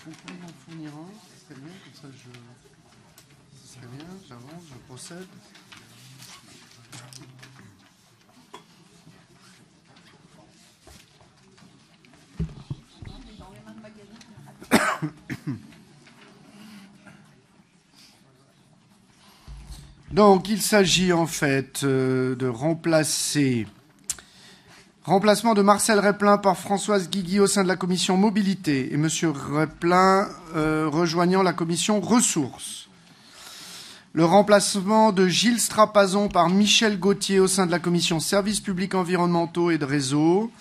Vous pouvez m'en fournir un, ce serait bien, comme ça ce serait bien, j'avance, je procède. Donc, il s'agit en fait de remplacement de Marcel Replin par Françoise Guigui au sein de la commission mobilité et Monsieur Replin rejoignant la commission ressources. Le remplacement de Gilles Strapazon par Michel Gauthier au sein de la commission services publics environnementaux et de réseau.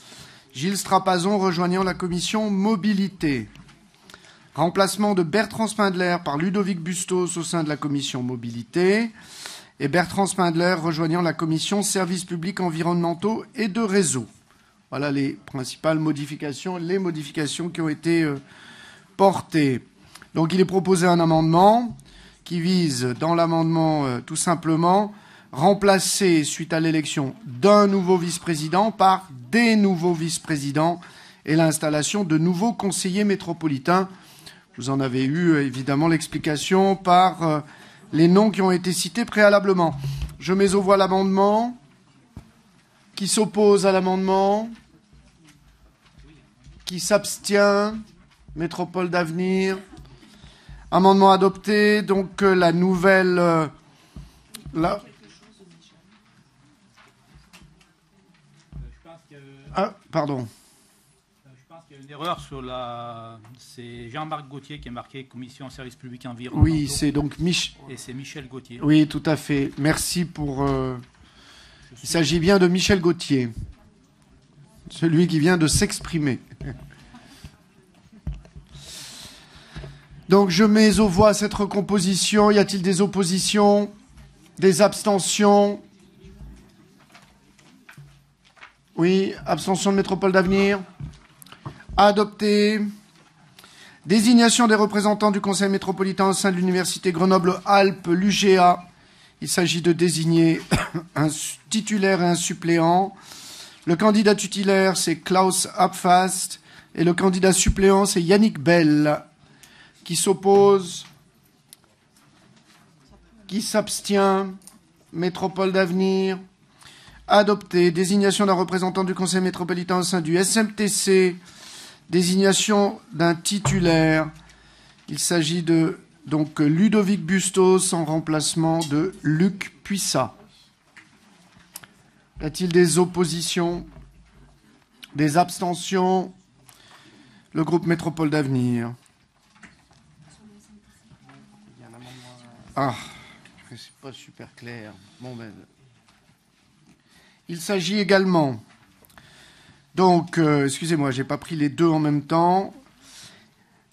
Gilles Strapazon rejoignant la commission mobilité. Remplacement de Bertrand Spindler par Ludovic Bustos au sein de la commission mobilité et Bertrand Spindler rejoignant la commission services publics environnementaux et de réseau. Voilà les principales modifications, les modifications qui ont été portées. Donc il est proposé un amendement qui vise, dans l'amendement tout simplement, remplacer, suite à l'élection d'un nouveau vice-président par des nouveaux vice-présidents et l'installation de nouveaux conseillers métropolitains. Vous en avez eu évidemment l'explication par les noms qui ont été cités préalablement. Je mets aux voix l'amendement. Qui s'oppose à l'amendement? Qui s'abstient? Métropole d'avenir. Amendement adopté. Donc la nouvelle... Ah, pardon. Il y a une erreur sur la... C'est Jean-Marc Gauthier qui est marqué Commission service public environnementaux. Oui, c'est donc Et c'est Michel Gauthier. Oui, tout à fait. Merci pour... Il s'agit bien de Michel Gauthier. Celui qui vient de s'exprimer. Donc je mets aux voix cette recomposition. Y a-t-il des oppositions? Des abstentions? Oui, abstention de Métropole d'avenir. Adopté. Désignation des représentants du Conseil métropolitain au sein de l'Université Grenoble-Alpes, l'UGA. Il s'agit de désigner un titulaire et un suppléant. Le candidat titulaire, c'est Klaus Abfast. Et le candidat suppléant, c'est Yannick Bell. Qui s'oppose? Qui s'abstient? Métropole d'avenir. Adopté. Désignation d'un représentant du Conseil métropolitain au sein du SMTC. Désignation d'un titulaire. Il s'agit de donc Ludovic Bustos en remplacement de Luc Puissat. Y a-t-il des oppositions? Des abstentions? Le groupe Métropole d'avenir. Ah, c'est pas super clair. Bon ben. Il s'agit également. Donc, excusez-moi, j'ai pas pris les deux en même temps.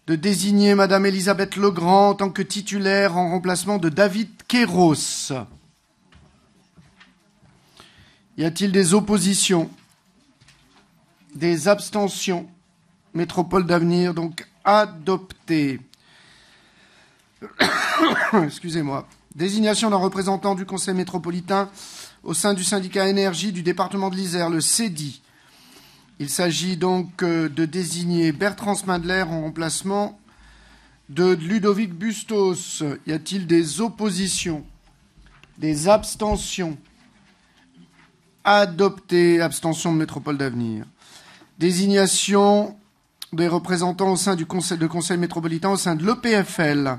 De désigner Madame Elisabeth Legrand en tant que titulaire en remplacement de David Kéros. Y a-t-il des oppositions? Des abstentions? Métropole d'avenir, donc adopté. Excusez-moi. Désignation d'un représentant du Conseil métropolitain au sein du syndicat énergie du département de l'Isère, le CEDI. Il s'agit donc de désigner Bertrand Spindler en remplacement de Ludovic Bustos. Y a-t-il des oppositions? Des abstentions? Adopté. Abstention de Métropole d'avenir. Désignation des représentants au sein du conseil métropolitain au sein de l'EPFL.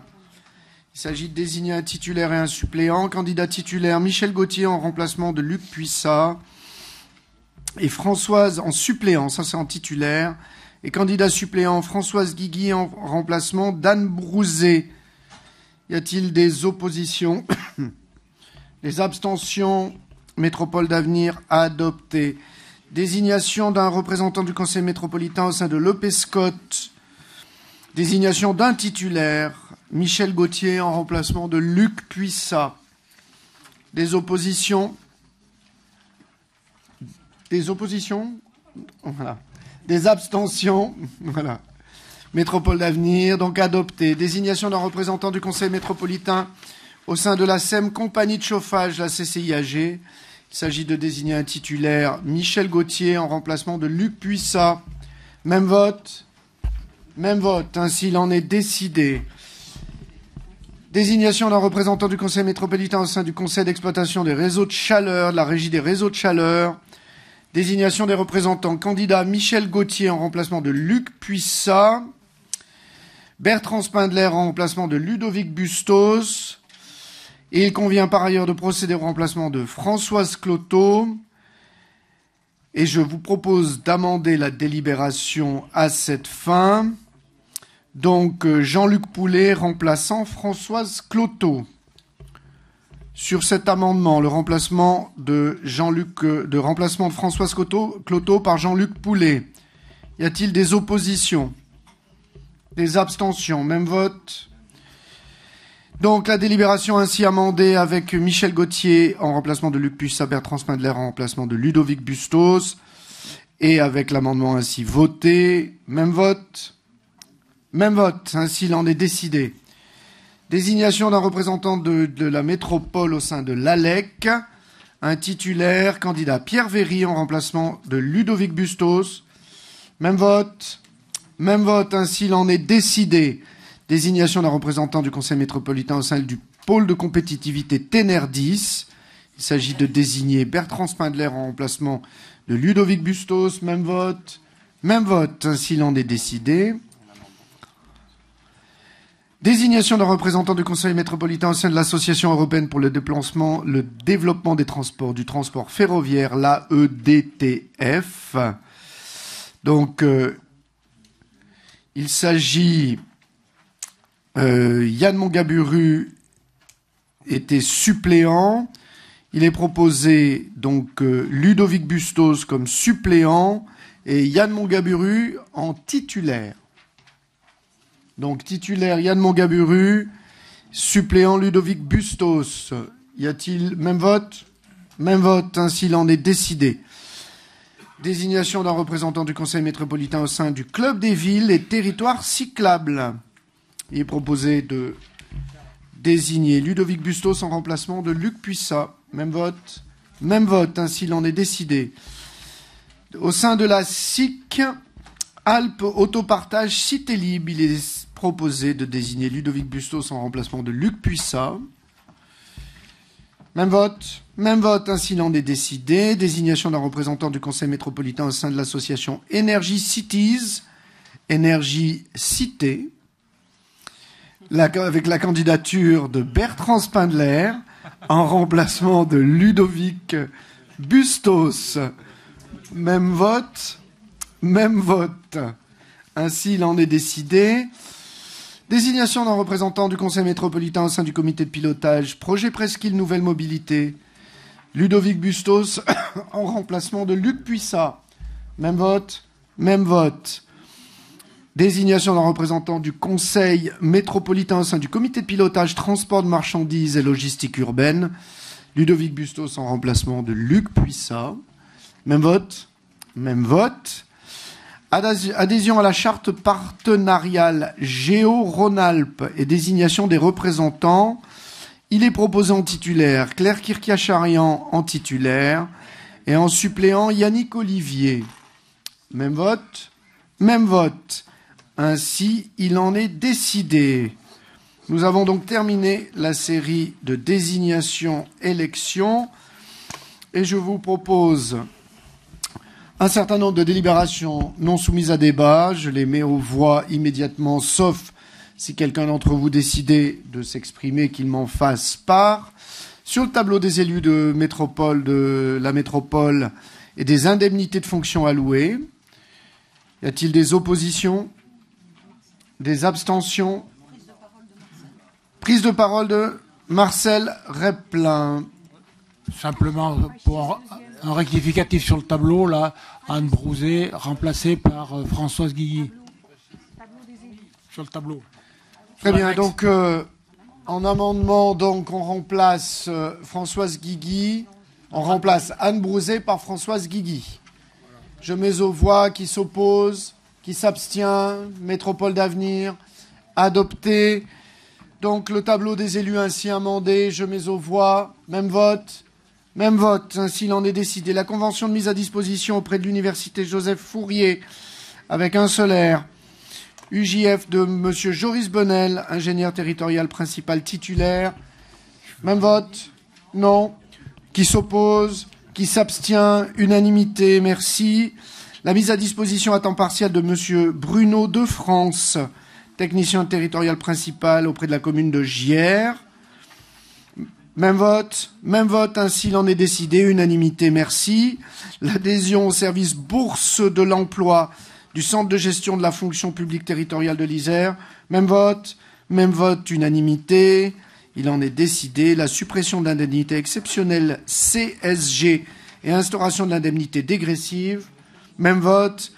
Il s'agit de désigner un titulaire et un suppléant. Candidat titulaire, Michel Gauthier en remplacement de Luc Puissat. Et Françoise en suppléant, ça c'est en titulaire. Et candidat suppléant, Françoise Guigui en remplacement d'Anne Brouzet. Y a-t-il des oppositions? Des abstentions? Métropole d'avenir adopté. Désignation d'un représentant du Conseil métropolitain au sein de l'EPSCOT. Désignation d'un titulaire, Michel Gauthier en remplacement de Luc Puissat. Des oppositions? Des oppositions? Voilà. Des abstentions? Voilà. Métropole d'avenir, donc adopté. Désignation d'un représentant du Conseil métropolitain au sein de la SEM Compagnie de chauffage, la CCIAG. Il s'agit de désigner un titulaire, Michel Gauthier en remplacement de Luc Puissat. Même vote? Même vote. Ainsi, il en est décidé. Désignation d'un représentant du Conseil métropolitain au sein du Conseil d'exploitation des réseaux de chaleur, de la Régie des réseaux de chaleur. Désignation des représentants. Candidat Michel Gauthier en remplacement de Luc Puissat. Bertrand Spindler en remplacement de Ludovic Bustos. Et il convient par ailleurs de procéder au remplacement de Françoise Cloteau. Et je vous propose d'amender la délibération à cette fin. Donc, Jean-Luc Poulet remplaçant Françoise Cloteau. Sur cet amendement, le remplacement de Françoise Cloteau par Jean-Luc Poulet. Y a-t-il des oppositions? Des abstentions? Même vote. Donc, la délibération ainsi amendée avec Michel Gauthier en remplacement de Luc Puissat, Bertrand Spindler en remplacement de Ludovic Bustos. Et avec l'amendement ainsi voté. Même vote. Même vote. Ainsi, il en est décidé. Désignation d'un représentant de la métropole au sein de l'ALEC. Un titulaire, candidat Pierre Véry en remplacement de Ludovic Bustos. Même vote. Même vote. Ainsi, il en est décidé. Désignation d'un représentant du Conseil métropolitain au sein du pôle de compétitivité TENER10. Il s'agit de désigner Bertrand Spindler en remplacement de Ludovic Bustos. Même vote. Même vote. Ainsi, il en est décidé. Désignation d'un représentant du Conseil métropolitain au sein de l'Association européenne pour le développement des transports, du transport ferroviaire, l'AEDTF. Donc, il s'agit... Yann Mongaburu était suppléant. Il est proposé donc Ludovic Bustos comme suppléant et Yann Mongaburu en titulaire. Donc titulaire Yann Mongaburu, suppléant Ludovic Bustos. Y a-t-il même vote? Même vote, ainsi il en est décidé. Désignation d'un représentant du Conseil métropolitain au sein du Club des villes et territoires cyclables. Il est proposé de désigner Ludovic Bustos en remplacement de Luc Puissat. Même vote, ainsi il en est décidé. Au sein de la SIC, Alpes Autopartage Cité Libre, il est proposé de désigner Ludovic Bustos en remplacement de Luc Puissat. Même vote, ainsi il en est décidé. Désignation d'un représentant du Conseil métropolitain au sein de l'association Energy Cities, Énergie Cité. Avec la candidature de Bertrand Spindler en remplacement de Ludovic Bustos. Même vote. Ainsi, il en est décidé. Désignation d'un représentant du Conseil métropolitain au sein du comité de pilotage Projet Presqu'île Nouvelle Mobilité. Ludovic Bustos en remplacement de Luc Puissat. Même vote. Désignation d'un représentant du Conseil métropolitain au sein du comité de pilotage transport de marchandises et logistique urbaine. Ludovic Bustos en remplacement de Luc Puissat. Même vote. Adhésion à la charte partenariale Géo-Rhône-Alpes et désignation des représentants. Il est proposé en titulaire Claire Kirkiacharian en titulaire et en suppléant Yannick Olivier. Même vote. Ainsi, il en est décidé. Nous avons donc terminé la série de désignations-élections et je vous propose un certain nombre de délibérations non soumises à débat. Je les mets aux voix immédiatement, sauf si quelqu'un d'entre vous décidait de s'exprimer, qu'il m'en fasse part. Sur le tableau des élus de la métropole et des indemnités de fonction allouées, y a-t-il des oppositions? Des abstentions? Prise de parole de Marcel Replin. Simplement pour un rectificatif sur le tableau, là, Anne Brouzet remplacée par Françoise Guigui. Sur le tableau. Très bien, donc en amendement, donc on remplace Françoise Guigui, on remplace Anne Brouzet par Françoise Guigui. Je mets aux voix qui s'oppose, qui s'abstient, métropole d'avenir, adopté. Donc le tableau des élus ainsi amendé, je mets aux voix, même vote, ainsi il en est décidé. La convention de mise à disposition auprès de l'université Joseph Fourier, avec un seul R, UJF de M. Joris Bonnel, ingénieur territorial principal titulaire. Même vote? Non. Qui s'oppose? Qui s'abstient? Unanimité, merci. La mise à disposition à temps partiel de M. Bruno de France, technicien territorial principal auprès de la commune de Gières. Même vote, ainsi il en est décidé, unanimité, merci. L'adhésion au service bourse de l'emploi du centre de gestion de la fonction publique territoriale de l'Isère. Même vote, unanimité, il en est décidé. La suppression de l'indemnité exceptionnelle CSG et instauration de l'indemnité dégressive. Même vote,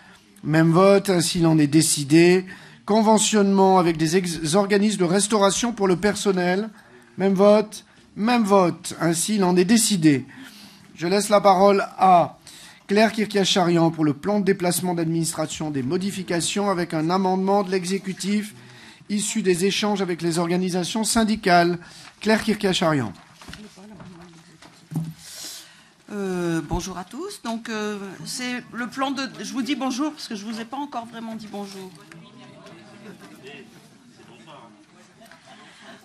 ainsi il en est décidé. Conventionnement avec des organismes de restauration pour le personnel. Même vote, ainsi il en est décidé. Je laisse la parole à Claire Kirkiacharian pour le plan de déplacement d'administration des modifications avec un amendement de l'exécutif issu des échanges avec les organisations syndicales. Claire Kirkiacharian. Bonjour à tous. Donc, c'est le plan de... Je vous dis bonjour parce que je ne vous ai pas encore vraiment dit bonjour.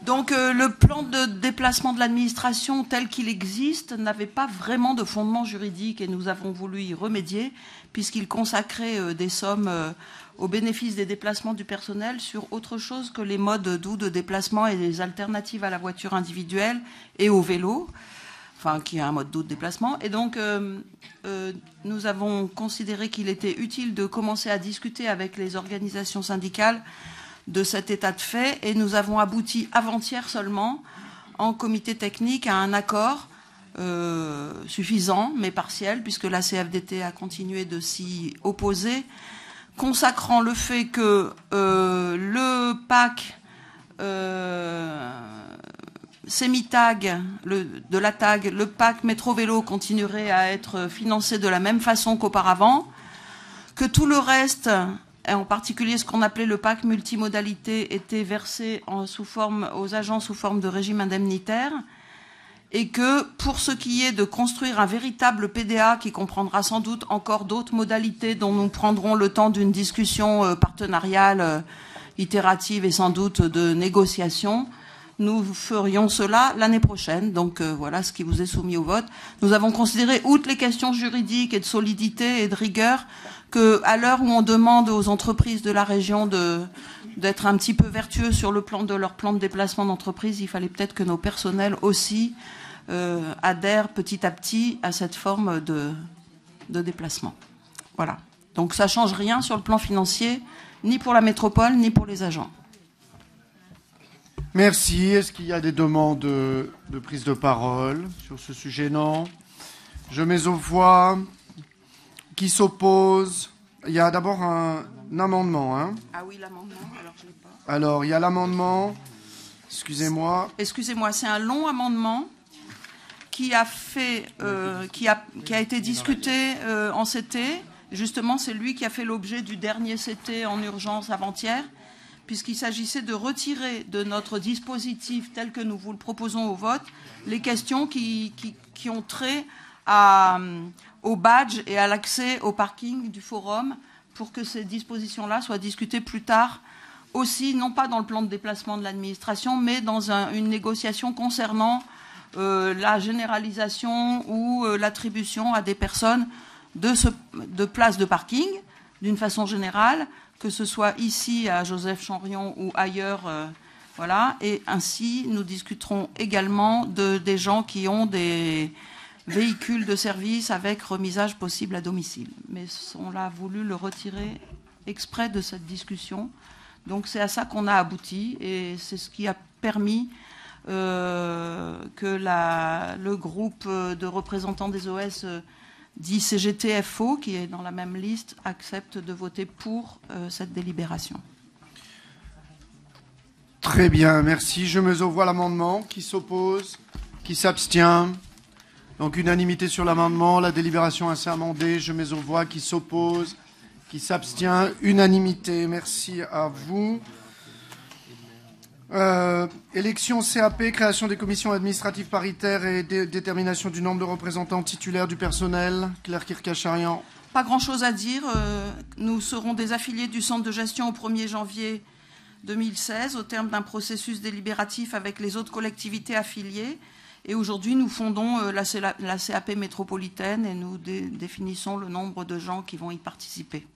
Donc, le plan de déplacement de l'administration tel qu'il existe n'avait pas vraiment de fondement juridique et nous avons voulu y remédier puisqu'il consacrait des sommes au bénéfice des déplacements du personnel sur autre chose que les modes doux de déplacement et les alternatives à la voiture individuelle et au vélo. Enfin, qui est un mode doux de déplacement. Et donc, nous avons considéré qu'il était utile de commencer à discuter avec les organisations syndicales de cet état de fait. Et nous avons abouti avant-hier seulement, en comité technique, à un accord suffisant, mais partiel, puisque la CFDT a continué de s'y opposer, consacrant le fait que le PAC... Semi-tag, de la tag, le PAC métro-vélo continuerait à être financé de la même façon qu'auparavant, que tout le reste, et en particulier ce qu'on appelait le PAC multimodalité, était versé aux agents sous forme de régime indemnitaire, et que pour ce qui est de construire un véritable PDA qui comprendra sans doute encore d'autres modalités dont nous prendrons le temps d'une discussion partenariale, itérative et sans doute de négociation, nous ferions cela l'année prochaine. Donc voilà ce qui vous est soumis au vote. Nous avons considéré, outre les questions juridiques et de solidité et de rigueur, qu'à l'heure où on demande aux entreprises de la région d'être un petit peu vertueux sur le plan de leur plan de déplacement d'entreprise, il fallait peut-être que nos personnels aussi adhèrent petit à petit à cette forme de déplacement. Voilà. Donc ça ne change rien sur le plan financier, ni pour la métropole, ni pour les agents. Merci. Est-ce qu'il y a des demandes de prise de parole sur ce sujet? Non. Je mets aux voix. Qui s'oppose? Il y a d'abord un amendement. Hein. Ah oui, l'amendement, alors je l'ai pas. Alors, il y a l'amendement. Excusez-moi. Excusez-moi, c'est un long amendement qui a été discuté en CT. Justement, c'est lui qui a fait l'objet du dernier CT en urgence avant-hier, puisqu'il s'agissait de retirer de notre dispositif tel que nous vous le proposons au vote les questions qui ont trait au badge et à l'accès au parking du forum, pour que ces dispositions-là soient discutées plus tard aussi, non pas dans le plan de déplacement de l'administration, mais dans une négociation concernant la généralisation ou l'attribution à des personnes de places de parking, d'une façon générale, que ce soit ici à Joseph Chanrion ou ailleurs, voilà. Et ainsi, nous discuterons également des gens qui ont des véhicules de service avec remisage possible à domicile. Mais on a voulu le retirer exprès de cette discussion. Donc c'est à ça qu'on a abouti, et c'est ce qui a permis que le groupe de représentants des OS dit CGT-FO, qui est dans la même liste, accepte de voter pour cette délibération. Très bien, merci. Je mets aux voix l'amendement. Qui s'oppose? Qui s'abstient? Donc unanimité sur l'amendement. La délibération ainsi amendée. Je mets aux voix. Qui s'oppose? Qui s'abstient? Unanimité. Merci à vous. Élection CAP, création des commissions administratives paritaires et détermination du nombre de représentants titulaires du personnel. Claire Kirkiacharian. pas grand-chose à dire. Nous serons des affiliés du centre de gestion au 1er janvier 2016, au terme d'un processus délibératif avec les autres collectivités affiliées. Et aujourd'hui, nous fondons la CAP métropolitaine et nous définissons le nombre de gens qui vont y participer.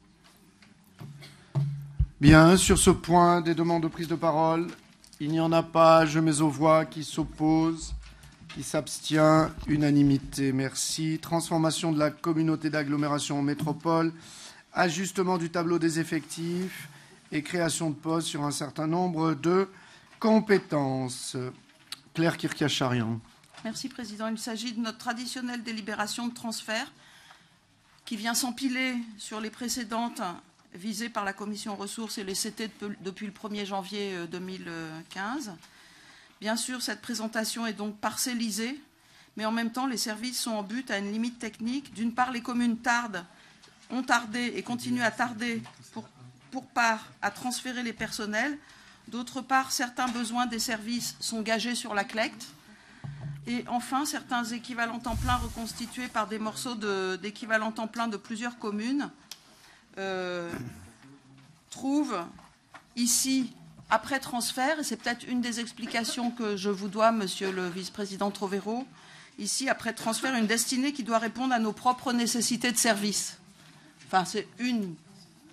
Bien, sur ce point, des demandes de prise de parole. Il n'y en a pas. Je mets aux voix. Qui s'oppose? Qui s'abstient? Unanimité. Merci. Transformation de la communauté d'agglomération en métropole. Ajustement du tableau des effectifs et création de postes sur un certain nombre de compétences. Claire Kirkiacharian. Merci, Président. Il s'agit de notre traditionnelle délibération de transfert qui vient s'empiler sur les précédentes visées par la Commission ressources et les CT depuis le 1er janvier 2015. Bien sûr, cette présentation est donc parcellisée, mais en même temps, les services sont en but à une limite technique. D'une part, les communes ont tardé et continuent à tarder pour part à transférer les personnels. D'autre part, certains besoins des services sont gagés sur la CLECT. Et enfin, certains équivalents temps plein reconstitués par des morceaux d'équivalents temps plein de plusieurs communes trouvent ici, après transfert, et c'est peut-être une des explications que je vous dois, monsieur le vice-président Trovero, ici, après transfert, une destinée qui doit répondre à nos propres nécessités de service. Enfin, c'est une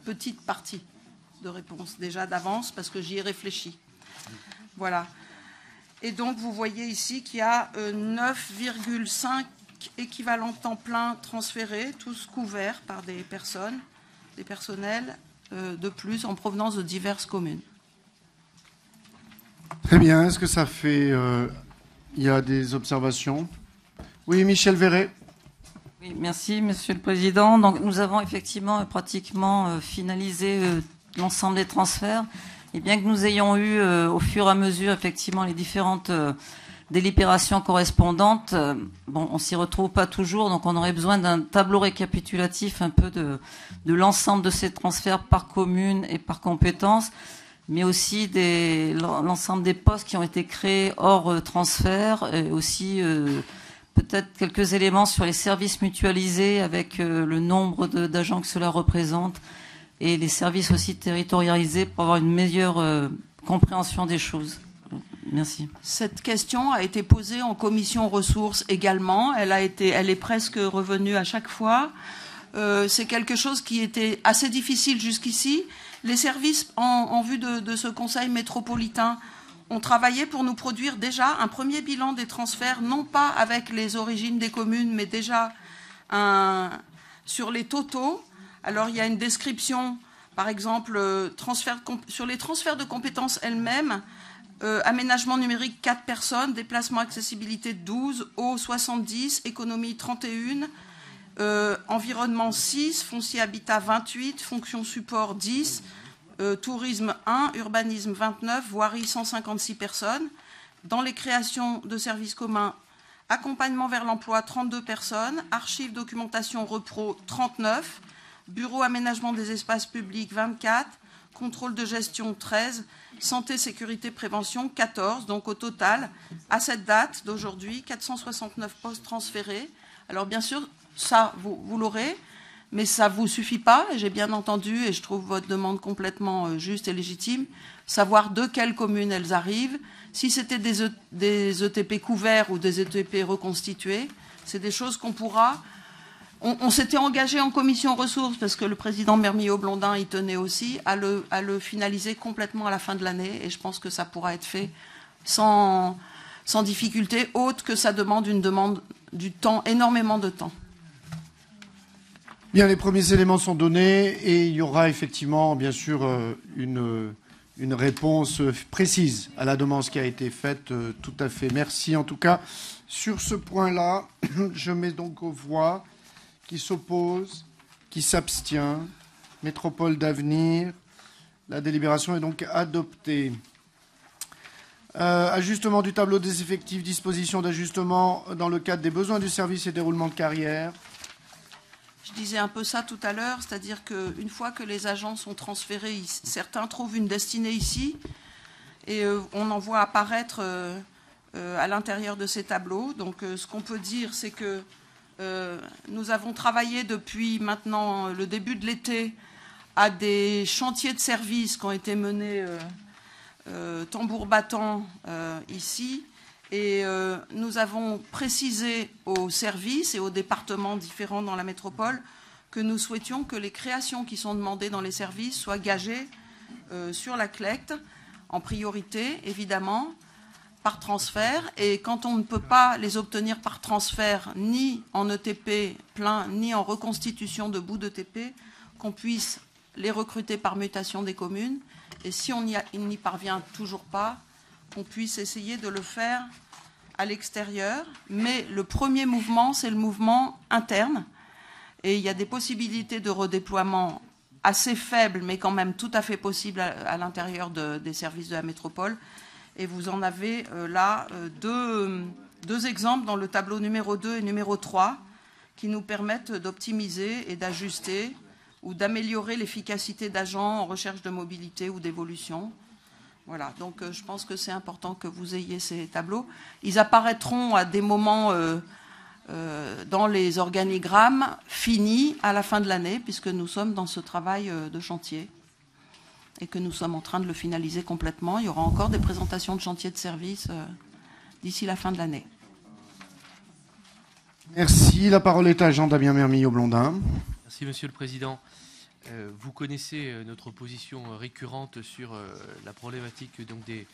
petite partie de réponse déjà d'avance parce que j'y ai réfléchi. Voilà. Et donc, vous voyez ici qu'il y a 9,5 équivalents temps plein transférés, tous couverts par des personnes, des personnels de plus en provenance de diverses communes. Très bien. Est-ce que ça fait... il y a des observations? Oui, Michel Verret. Oui, merci, Monsieur le Président. Donc, nous avons effectivement pratiquement finalisé l'ensemble des transferts. Et bien que nous ayons eu au fur et à mesure effectivement les différentes délibérations correspondantes, bon, on s'y retrouve pas toujours, donc on aurait besoin d'un tableau récapitulatif un peu de l'ensemble de ces transferts par commune et par compétence, mais aussi l'ensemble des postes qui ont été créés hors transfert, et aussi peut-être quelques éléments sur les services mutualisés avec le nombre d'agents que cela représente et les services aussi territorialisés pour avoir une meilleure compréhension des choses. Merci. Cette question a été posée en commission ressources également. Elle est presque revenue à chaque fois. C'est quelque chose qui était assez difficile jusqu'ici. Les services en vue de ce conseil métropolitain ont travaillé pour nous produire déjà un premier bilan des transferts, non pas avec les origines des communes, mais déjà sur les totaux. Alors, il y a une description, par exemple, sur les transferts de compétences elles-mêmes, aménagement numérique 4 personnes, déplacement accessibilité 12, eau 70, économie 31, environnement 6, foncier habitat 28, fonction support 10, tourisme 1, urbanisme 29, voirie 156 personnes. Dans les créations de services communs, accompagnement vers l'emploi 32 personnes, archives, documentation, repro 39, bureau aménagement des espaces publics 24, contrôle de gestion 13, santé, sécurité, prévention 14. Donc au total, à cette date d'aujourd'hui, 469 postes transférés. Alors bien sûr, ça, vous l'aurez, mais ça ne vous suffit pas. Et j'ai bien entendu, et je trouve votre demande complètement juste et légitime, savoir de quelles communes elles arrivent. Si c'était des ETP couverts ou des ETP reconstitués, c'est des choses qu'on pourra... On s'était engagé en commission ressources, parce que le président Mermillod-Blondin y tenait aussi, à le finaliser complètement à la fin de l'année. Et je pense que ça pourra être fait sans difficulté, autre que ça demande du temps, énormément de temps. Bien, les premiers éléments sont donnés et il y aura effectivement, bien sûr, une réponse précise à la demande qui a été faite. Tout à fait. Merci. En tout cas, sur ce point-là, je mets donc aux voix. Qui s'oppose, qui s'abstient. Métropole d'avenir. La délibération est donc adoptée. Ajustement du tableau des effectifs, disposition d'ajustement dans le cadre des besoins du service et déroulement de carrière. Je disais un peu ça tout à l'heure, c'est-à-dire qu'une fois que les agents sont transférés, certains trouvent une destinée ici et on en voit apparaître à l'intérieur de ces tableaux. Donc ce qu'on peut dire, c'est que nous avons travaillé depuis maintenant le début de l'été à des chantiers de services qui ont été menés tambour battant ici. Et nous avons précisé aux services et aux départements différents dans la métropole que nous souhaitions que les créations qui sont demandées dans les services soient gagées sur la CLECT, en priorité, évidemment, par transfert. Et quand on ne peut pas les obtenir par transfert, ni en ETP plein, ni en reconstitution de bout d'ETP, qu'on puisse les recruter par mutation des communes. Et si on n'y parvient toujours pas, qu'on puisse essayer de le faire à l'extérieur. Mais le premier mouvement, c'est le mouvement interne. Et il y a des possibilités de redéploiement assez faibles, mais quand même tout à fait possibles à l'intérieur des services de la métropole. Et vous en avez là deux exemples dans le tableau numéro 2 et numéro 3 qui nous permettent d'optimiser et d'ajuster ou d'améliorer l'efficacité d'agents en recherche de mobilité ou d'évolution. Voilà, donc je pense que c'est important que vous ayez ces tableaux. Ils apparaîtront à des moments dans les organigrammes finis à la fin de l'année, puisque nous sommes dans ce travail de chantier et que nous sommes en train de le finaliser complètement. Il y aura encore des présentations de chantier de service d'ici la fin de l'année. Merci. La parole est à Jean-Damien Mermillot-Blondin. Merci, Monsieur le Président. Vous connaissez notre position récurrente sur la problématique donc, des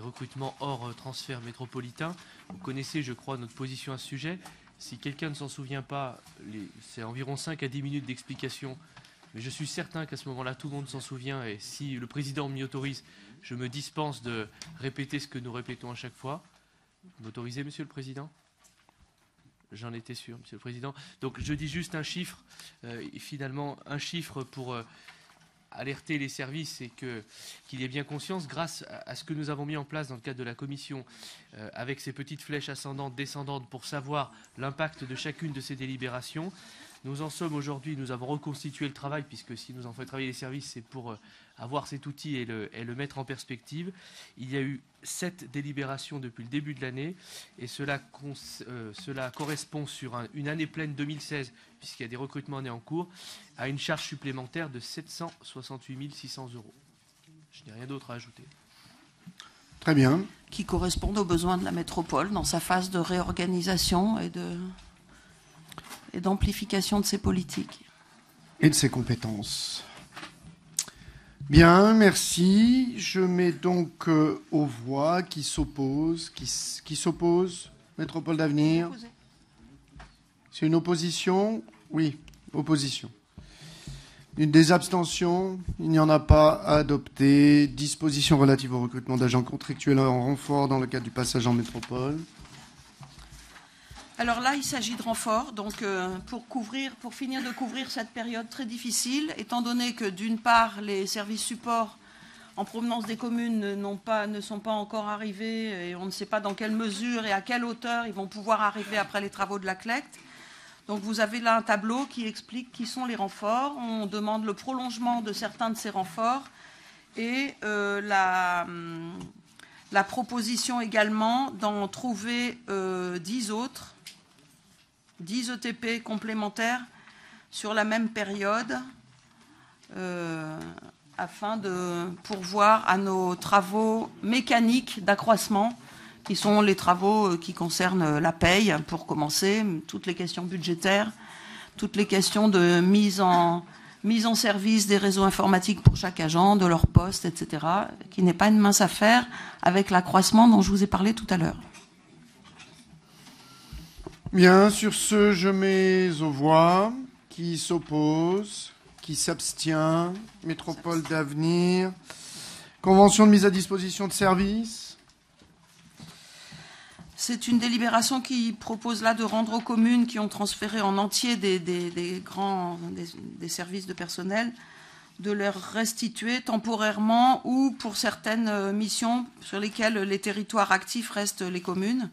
recrutements hors transfert métropolitain. Vous connaissez, je crois, notre position à ce sujet. Si quelqu'un ne s'en souvient pas, c'est environ 5 à 10 minutes d'explication. Mais je suis certain qu'à ce moment-là, tout le monde s'en souvient. Et si le Président m'y autorise, je me dispense de répéter ce que nous répétons à chaque fois. Vous m'autorisez, Monsieur le Président ? J'en étais sûr, Monsieur le Président. Donc je dis juste un chiffre, finalement un chiffre pour alerter les services et qu'il y ait bien conscience, grâce à ce que nous avons mis en place dans le cadre de la commission, avec ces petites flèches ascendantes, descendantes, pour savoir l'impact de chacune de ces délibérations. Nous en sommes aujourd'hui, nous avons reconstitué le travail, puisque si nous en faisons travailler les services, c'est pour avoir cet outil et le mettre en perspective. Il y a eu 7 délibérations depuis le début de l'année, et cela correspond sur une année pleine 2016, puisqu'il y a des recrutements en cours, à une charge supplémentaire de 768 600 €. Je n'ai rien d'autre à ajouter. Très bien. Qui correspondent aux besoins de la métropole dans sa phase de réorganisation et d'amplification de ses politiques. Et de ses compétences. Bien, merci. Je mets donc aux voix qui s'opposent. Qui s'oppose ? Métropole d'avenir. C'est une opposition ? Oui, opposition. Une des abstentions ? Il n'y en a pas. Adopté. Dispositions relatives au recrutement d'agents contractuels en renfort dans le cadre du passage en métropole. Alors là, il s'agit de renfort, donc pour finir de couvrir cette période très difficile, étant donné que d'une part, les services supports en provenance des communes ne sont pas encore arrivés et on ne sait pas dans quelle mesure et à quelle hauteur ils vont pouvoir arriver après les travaux de la CLECT. Donc vous avez là un tableau qui explique qui sont les renforts. On demande le prolongement de certains de ces renforts et la proposition également d'en trouver 10 autres. 10 ETP complémentaires sur la même période afin de pourvoir à nos travaux mécaniques d'accroissement qui sont les travaux qui concernent la paye pour commencer, toutes les questions budgétaires, toutes les questions de mise en service des réseaux informatiques pour chaque agent, de leur poste, etc., qui n'est pas une mince affaire avec l'accroissement dont je vous ai parlé tout à l'heure. Bien, sur ce, je mets aux voix. Qui s'oppose ? Qui s'abstient ? Métropole d'avenir. Convention de mise à disposition de services. C'est une délibération qui propose là de rendre aux communes qui ont transféré en entier des services de personnel, de leur restituer temporairement ou pour certaines missions sur lesquelles les territoires actifs restent les communes.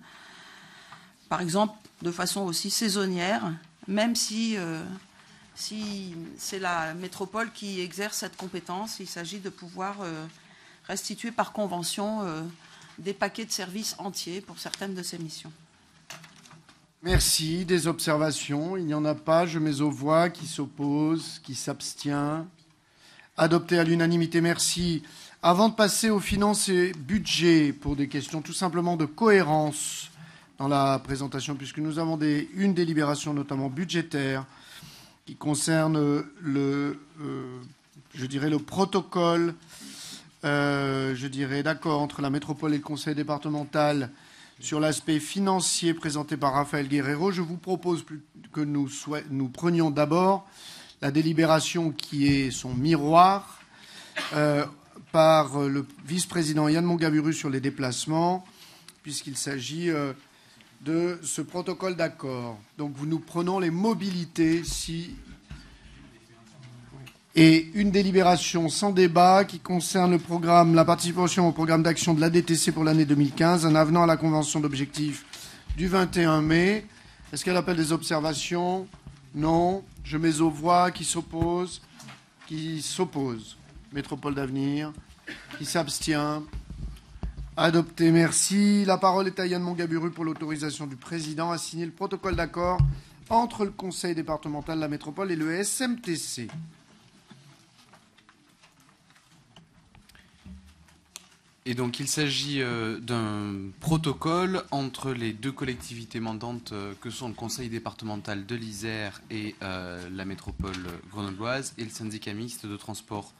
Par exemple, de façon aussi saisonnière, même si c'est la métropole qui exerce cette compétence. Il s'agit de pouvoir restituer par convention des paquets de services entiers pour certaines de ces missions. Merci. Des observations? Il n'y en a pas. Je mets aux voix. Qui s'oppose? Qui s'abstient? Adopté à l'unanimité. Merci. Avant de passer aux finances et budget, pour des questions tout simplement de cohérence dans la présentation, puisque nous avons une délibération notamment budgétaire qui concerne le protocole d'accord entre la métropole et le conseil départemental sur l'aspect financier présenté par Raphaël Guerrero. Je vous propose que nous prenions d'abord la délibération qui est son miroir par le vice-président Yann Mongaburu sur les déplacements, puisqu'il s'agit de ce protocole d'accord. Donc nous prenons les mobilités et une délibération sans débat qui concerne la participation au programme d'action de l'ADTC pour l'année 2015, un avenant à la convention d'objectifs du 21 mai. Est-ce qu'elle appelle des observations? Non. Je mets aux voix. Qui s'oppose? Métropole d'avenir. Qui s'abstient? Adopté, merci. La parole est à Yann Mongaburu pour l'autorisation du président à signer le protocole d'accord entre le conseil départemental de la métropole et le SMTC. Et donc il s'agit d'un protocole entre les deux collectivités mandantes que sont le conseil départemental de l'Isère et la métropole grenobloise et le syndicat mixte de transport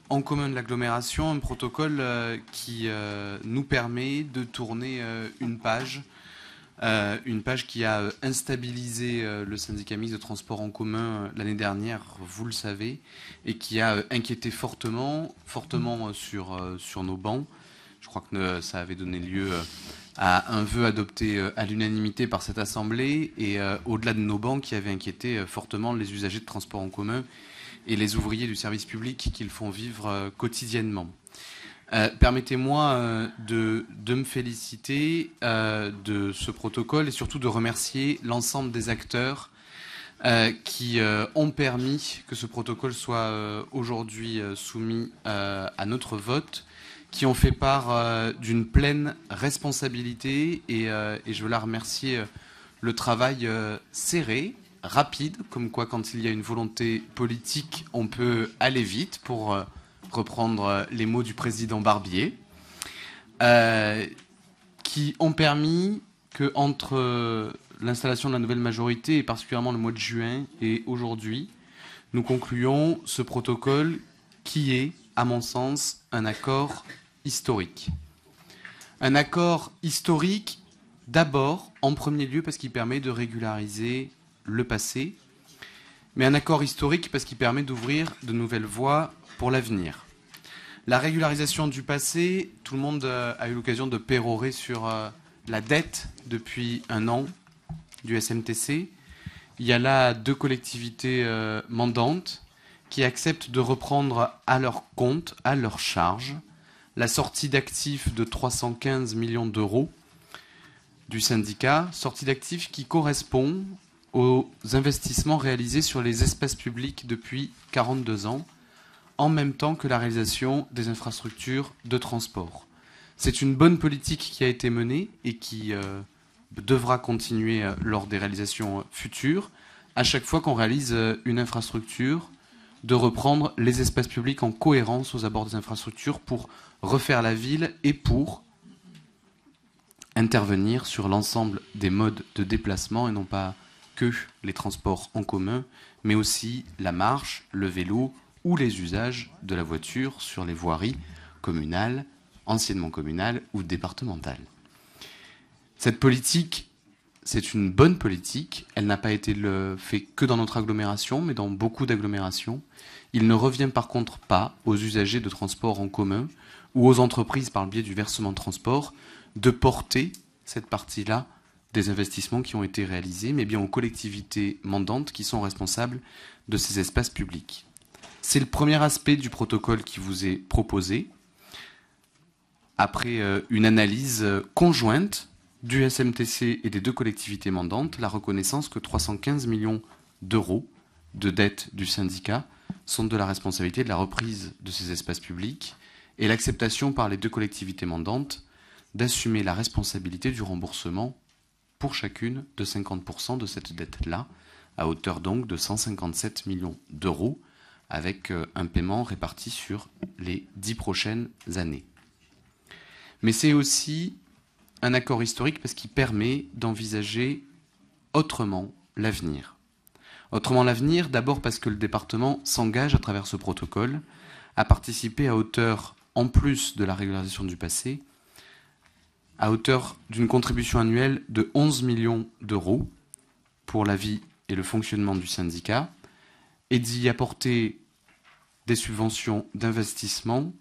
en commun de l'agglomération, un protocole qui nous permet de tourner une page qui a instabilisé le syndicat mixte de transport en commun l'année dernière, vous le savez, et qui a inquiété fortement sur nos bancs. Je crois que ça avait donné lieu à un vœu adopté à l'unanimité par cette Assemblée, et au-delà de nos bancs, qui avait inquiété fortement les usagers de transport en commun et les ouvriers du service public qui le font vivre quotidiennement. Permettez-moi de me féliciter de ce protocole et surtout de remercier l'ensemble des acteurs qui ont permis que ce protocole soit aujourd'hui soumis à notre vote, qui ont fait part d'une pleine responsabilité et je veux la remercier le travail serré, rapide, comme quoi quand il y a une volonté politique, on peut aller vite pour reprendre les mots du président Barbier, qui ont permis que entre l'installation de la nouvelle majorité et particulièrement le mois de juin et aujourd'hui, nous concluons ce protocole qui est, à mon sens, un accord historique. Un accord historique d'abord, en premier lieu, parce qu'il permet de régulariser le passé, mais un accord historique parce qu'il permet d'ouvrir de nouvelles voies pour l'avenir. La régularisation du passé, tout le monde a eu l'occasion de pérorer sur la dette depuis un an du SMTC. Il y a là deux collectivités mandantes qui acceptent de reprendre à leur compte, à leur charge, la sortie d'actifs de 315 millions d'euros du syndicat, sortie d'actifs qui correspond aux investissements réalisés sur les espaces publics depuis 42 ans, en même temps que la réalisation des infrastructures de transport. C'est une bonne politique qui a été menée et qui devra continuer lors des réalisations futures, à chaque fois qu'on réalise une infrastructure, de reprendre les espaces publics en cohérence aux abords des infrastructures pour refaire la ville et pour intervenir sur l'ensemble des modes de déplacement et non pas que les transports en commun, mais aussi la marche, le vélo ou les usages de la voiture sur les voiries communales, anciennement communales ou départementales. Cette politique, c'est une bonne politique. Elle n'a pas été faite que dans notre agglomération, mais dans beaucoup d'agglomérations. Il ne revient par contre pas aux usagers de transport en commun ou aux entreprises par le biais du versement de transport de porter cette partie-là des investissements qui ont été réalisés, mais bien aux collectivités mandantes qui sont responsables de ces espaces publics. C'est le premier aspect du protocole qui vous est proposé, après une analyse conjointe du SMTC et des deux collectivités mandantes, la reconnaissance que 315 millions d'euros de dettes du syndicat sont de la responsabilité de la reprise de ces espaces publics et l'acceptation par les deux collectivités mandantes d'assumer la responsabilité du remboursement pour chacune de 50% de cette dette-là, à hauteur donc de 157 millions d'euros, avec un paiement réparti sur les 10 prochaines années. Mais c'est aussi un accord historique parce qu'il permet d'envisager autrement l'avenir. Autrement l'avenir, d'abord parce que le département s'engage à travers ce protocole à participer à hauteur, en plus de la régularisation du passé, à hauteur d'une contribution annuelle de 11 millions d'euros pour la vie et le fonctionnement du syndicat, et d'y apporter des subventions d'investissement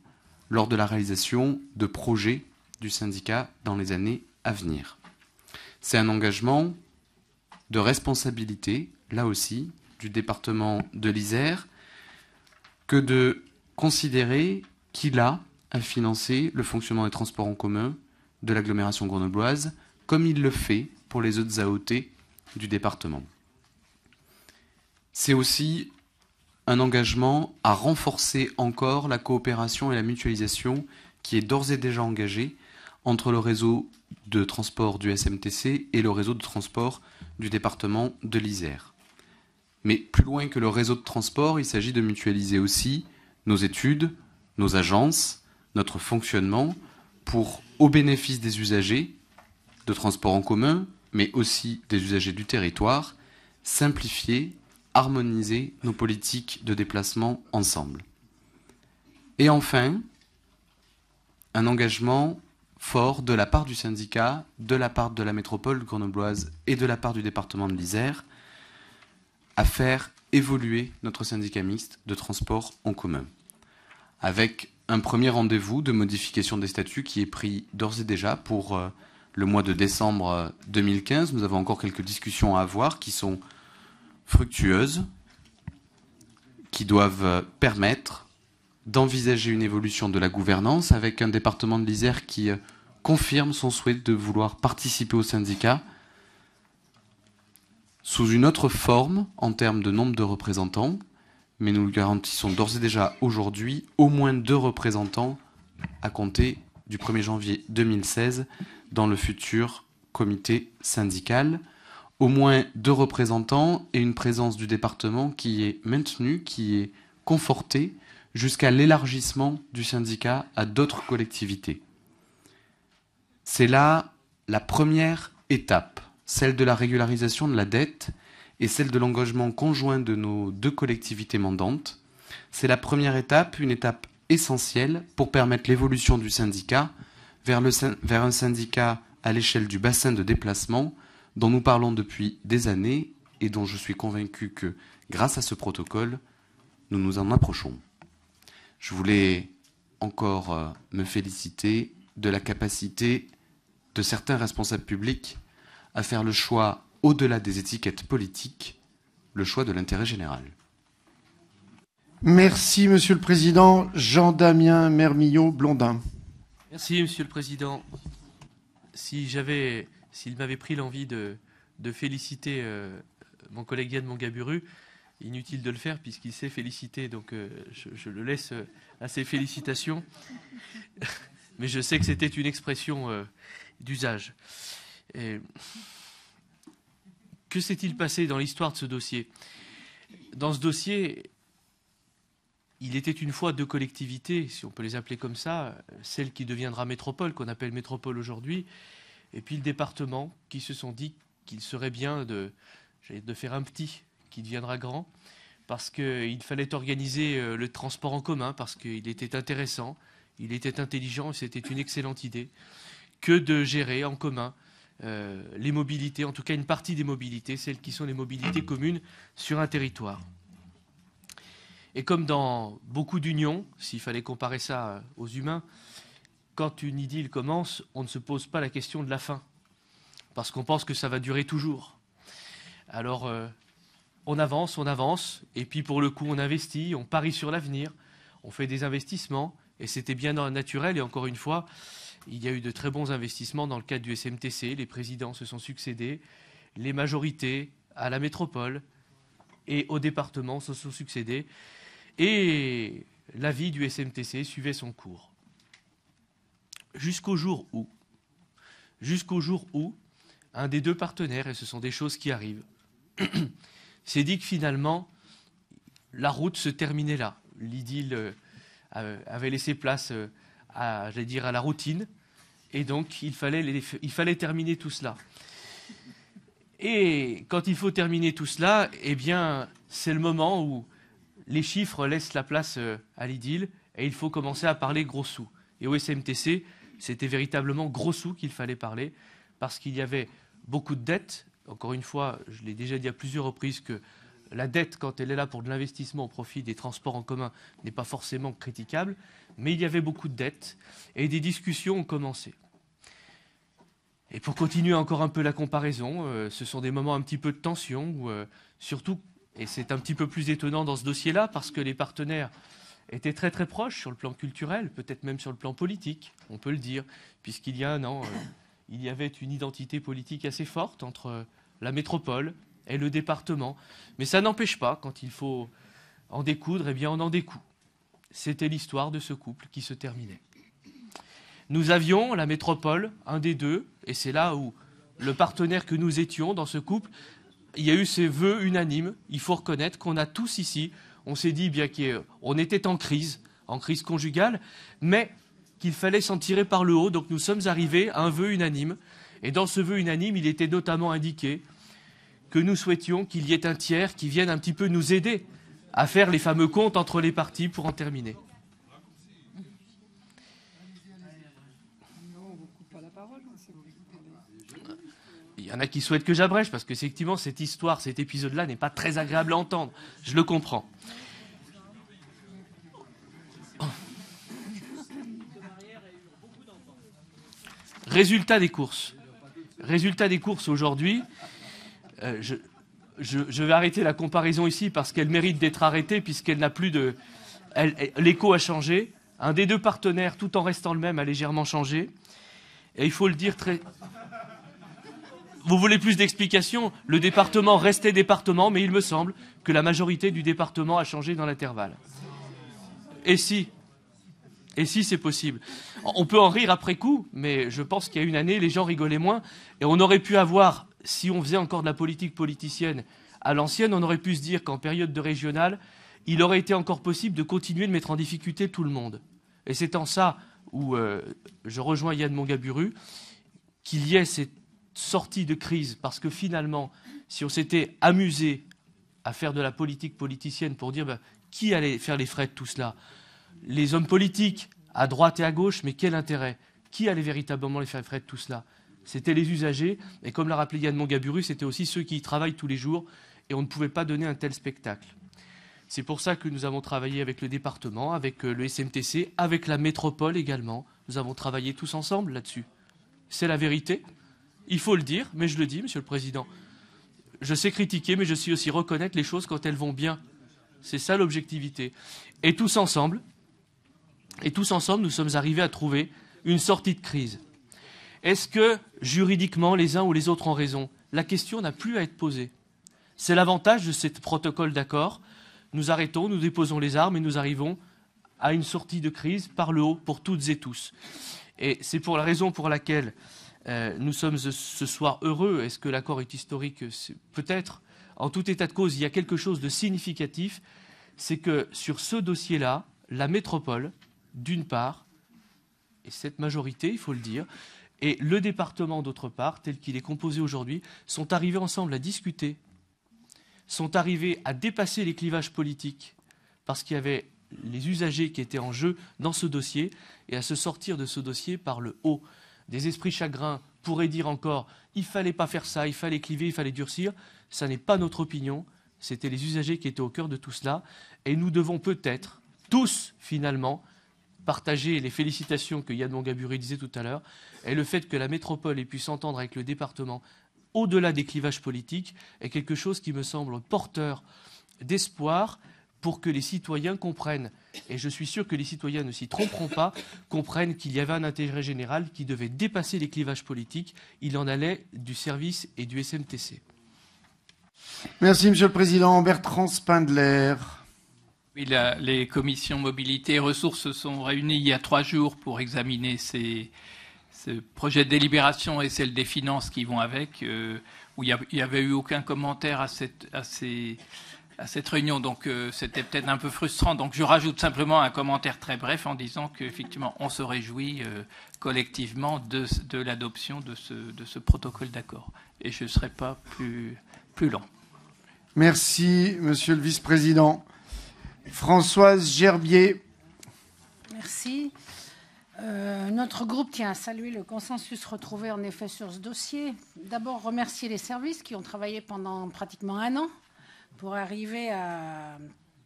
lors de la réalisation de projets du syndicat dans les années à venir. C'est un engagement de responsabilité, là aussi, du département de l'Isère, que de considérer qu'il a à financer le fonctionnement des transports en commun de l'agglomération grenobloise, comme il le fait pour les autres AOT du département. C'est aussi un engagement à renforcer encore la coopération et la mutualisation qui est d'ores et déjà engagée entre le réseau de transport du SMTC et le réseau de transport du département de l'Isère. Mais plus loin que le réseau de transport, il s'agit de mutualiser aussi nos études, nos agences, notre fonctionnement pour, au bénéfice des usagers de transport en commun, mais aussi des usagers du territoire, simplifier, harmoniser nos politiques de déplacement ensemble. Et enfin, un engagement fort de la part du syndicat, de la part de la métropole grenobloise et de la part du département de l'Isère à faire évoluer notre syndicat mixte de transport en commun, avec un premier rendez-vous de modification des statuts qui est pris d'ores et déjà pour le mois de décembre 2015. Nous avons encore quelques discussions à avoir qui sont fructueuses, qui doivent permettre d'envisager une évolution de la gouvernance avec un département de l'Isère qui confirme son souhait de vouloir participer au syndicat sous une autre forme en termes de nombre de représentants, mais nous le garantissons d'ores et déjà aujourd'hui au moins 2 représentants à compter du 1er janvier 2016 dans le futur comité syndical. Au moins 2 représentants et une présence du département qui est maintenue, qui est confortée jusqu'à l'élargissement du syndicat à d'autres collectivités. C'est là la première étape, celle de la régularisation de la dette et celle de l'engagement conjoint de nos 2 collectivités mandantes. C'est la première étape, une étape essentielle pour permettre l'évolution du syndicat vers un syndicat à l'échelle du bassin de déplacement dont nous parlons depuis des années et dont je suis convaincu que, grâce à ce protocole, nous nous en approchons. Je voulais encore me féliciter de la capacité de certains responsables publics à faire le choix, au-delà des étiquettes politiques, le choix de l'intérêt général. Merci, Monsieur le Président. Jean-Damien Mermillot-Blondin. Merci, Monsieur le Président. S'il m'avait pris l'envie de féliciter mon collègue Yann Mongaburu, inutile de le faire puisqu'il s'est félicité, donc je le laisse à ses félicitations. Mais je sais que c'était une expression d'usage. Que s'est-il passé dans l'histoire de ce dossier ? Dans ce dossier, il était une fois 2 collectivités, si on peut les appeler comme ça, celle qui deviendra métropole, qu'on appelle métropole aujourd'hui, et puis le département, qui se sont dit qu'il serait bien de faire un petit qui deviendra grand, parce qu'il fallait organiser le transport en commun, parce qu'il était intéressant, il était intelligent, et c'était une excellente idée, que de gérer en commun les mobilités, en tout cas une partie des mobilités, celles qui sont les mobilités communes sur un territoire. Et comme dans beaucoup d'unions, s'il fallait comparer ça aux humains, quand une idylle commence, on ne se pose pas la question de la fin, parce qu'on pense que ça va durer toujours. Alors, on avance, et puis pour le coup, on investit, on parie sur l'avenir, on fait des investissements, et c'était bien naturel, et encore une fois, il y a eu de très bons investissements dans le cadre du SMTC, les présidents se sont succédés, les majorités à la métropole et au département se sont succédés, et la vie du SMTC suivait son cours. Jusqu'au jour où, un des deux partenaires, et ce sont des choses qui arrivent, s'est dit que finalement, la route se terminait là. L'idylle avait laissé place à la routine, et donc il fallait terminer tout cela. Et quand il faut terminer tout cela, eh bien, c'est le moment où les chiffres laissent la place à l'idylle, et il faut commencer à parler gros sous. Et au SMTC, c'était véritablement gros sous qu'il fallait parler, parce qu'il y avait beaucoup de dettes. Encore une fois, je l'ai déjà dit à plusieurs reprises que la dette, quand elle est là pour de l'investissement au profit des transports en commun, n'est pas forcément critiquable, mais il y avait beaucoup de dettes, et des discussions ont commencé. Et pour continuer encore un peu la comparaison, ce sont des moments un petit peu de tension, où surtout, et c'est un petit peu plus étonnant dans ce dossier-là, parce que les partenaires étaient très très proches sur le plan culturel, peut-être même sur le plan politique, on peut le dire, puisqu'il y a un an, il y avait une identité politique assez forte entre la métropole et le département. Mais ça n'empêche pas, quand il faut en découdre, eh bien on en découd. C'était l'histoire de ce couple qui se terminait. Nous avions, la métropole, un des deux, et c'est là où le partenaire que nous étions dans ce couple, il y a eu ces vœux unanimes. Il faut reconnaître qu'on a tous ici, on s'est dit bien qu'on était en crise conjugale, mais qu'il fallait s'en tirer par le haut. Donc nous sommes arrivés à un vœu unanime. Et dans ce vœu unanime, il était notamment indiqué que nous souhaitions qu'il y ait un tiers qui vienne un petit peu nous aider à faire les fameux comptes entre les parties pour en terminer. Il y en a qui souhaitent que j'abrège, parce que effectivement, cette histoire, cet épisode-là n'est pas très agréable à entendre. Je le comprends. Résultat des courses. Résultat des courses aujourd'hui. Je vais arrêter la comparaison ici parce qu'elle mérite d'être arrêtée, puisqu'elle n'a plus de... L'écho a changé. Un des deux partenaires, tout en restant le même, a légèrement changé. Et il faut le dire très... Vous voulez plus d'explications? Le département restait département, mais il me semble que la majorité du département a changé dans l'intervalle. Et si c'est possible. On peut en rire après coup, mais je pense qu'il y a une année, les gens rigolaient moins. Et on aurait pu avoir, si on faisait encore de la politique politicienne à l'ancienne, on aurait pu se dire qu'en période de régionale, il aurait été encore possible de continuer de mettre en difficulté tout le monde. Et c'est en ça où je rejoins Yann Mongaburu, qu'il y ait cette sortie de crise, parce que finalement, si on s'était amusé à faire de la politique politicienne pour dire qui allait faire les frais de tout cela, les hommes politiques à droite et à gauche, mais quel intérêt? Qui allait véritablement les faire les frais de tout cela? C'était les usagers, et comme l'a rappelé Yann Mongaburu, c'était aussi ceux qui y travaillent tous les jours, et on ne pouvait pas donner un tel spectacle. C'est pour ça que nous avons travaillé avec le département, avec le SMTC, avec la métropole également. Nous avons travaillé tous ensemble là-dessus. C'est la vérité. Il faut le dire, mais je le dis, Monsieur le Président. Je sais critiquer, mais je sais aussi reconnaître les choses quand elles vont bien. C'est ça l'objectivité. Et tous ensemble, nous sommes arrivés à trouver une sortie de crise. Est-ce que, juridiquement, les uns ou les autres ont raison? La question n'a plus à être posée. C'est l'avantage de ce protocole d'accord. Nous arrêtons, nous déposons les armes et nous arrivons à une sortie de crise par le haut pour toutes et tous. Et c'est pour la raison pour laquelle nous sommes ce soir heureux. Est-ce que l'accord est historique? Peut-être. En tout état de cause, il y a quelque chose de significatif, c'est que sur ce dossier-là, la métropole, d'une part, et cette majorité, il faut le dire, et le département, d'autre part, tel qu'il est composé aujourd'hui, sont arrivés ensemble à discuter, sont arrivés à dépasser les clivages politiques, parce qu'il y avait les usagers qui étaient en jeu dans ce dossier, et à se sortir de ce dossier par le haut. Des esprits chagrins pourraient dire encore « il ne fallait pas faire ça, il fallait cliver, il fallait durcir ». Ça n'est pas notre opinion, c'était les usagers qui étaient au cœur de tout cela. Et nous devons peut-être, tous finalement, partager les félicitations que Yann Mongaburu disait tout à l'heure, et le fait que la métropole ait pu s'entendre avec le département au-delà des clivages politiques est quelque chose qui me semble porteur d'espoir pour que les citoyens comprennent, et je suis sûr que les citoyens ne s'y tromperont pas, comprennent qu'il y avait un intérêt général qui devait dépasser les clivages politiques. Il en allait du service et du SMTC. Merci, Monsieur le Président. Bertrand Spindler. Oui, les commissions mobilité et ressources se sont réunies il y a 3 jours pour examiner ces ce projet de délibération et celle des finances qui vont avec, où il n'y avait eu aucun commentaire à cette réunion, donc c'était peut-être un peu frustrant. Donc je rajoute simplement un commentaire très bref en disant qu'effectivement on se réjouit collectivement de l'adoption de ce protocole d'accord. Et je ne serai pas plus long. Merci, Monsieur le Vice-président. Françoise Gerbier. Merci. Notre groupe tient à saluer le consensus retrouvé en effet sur ce dossier. D'abord, remercier les services qui ont travaillé pendant pratiquement 1 an pour arriver à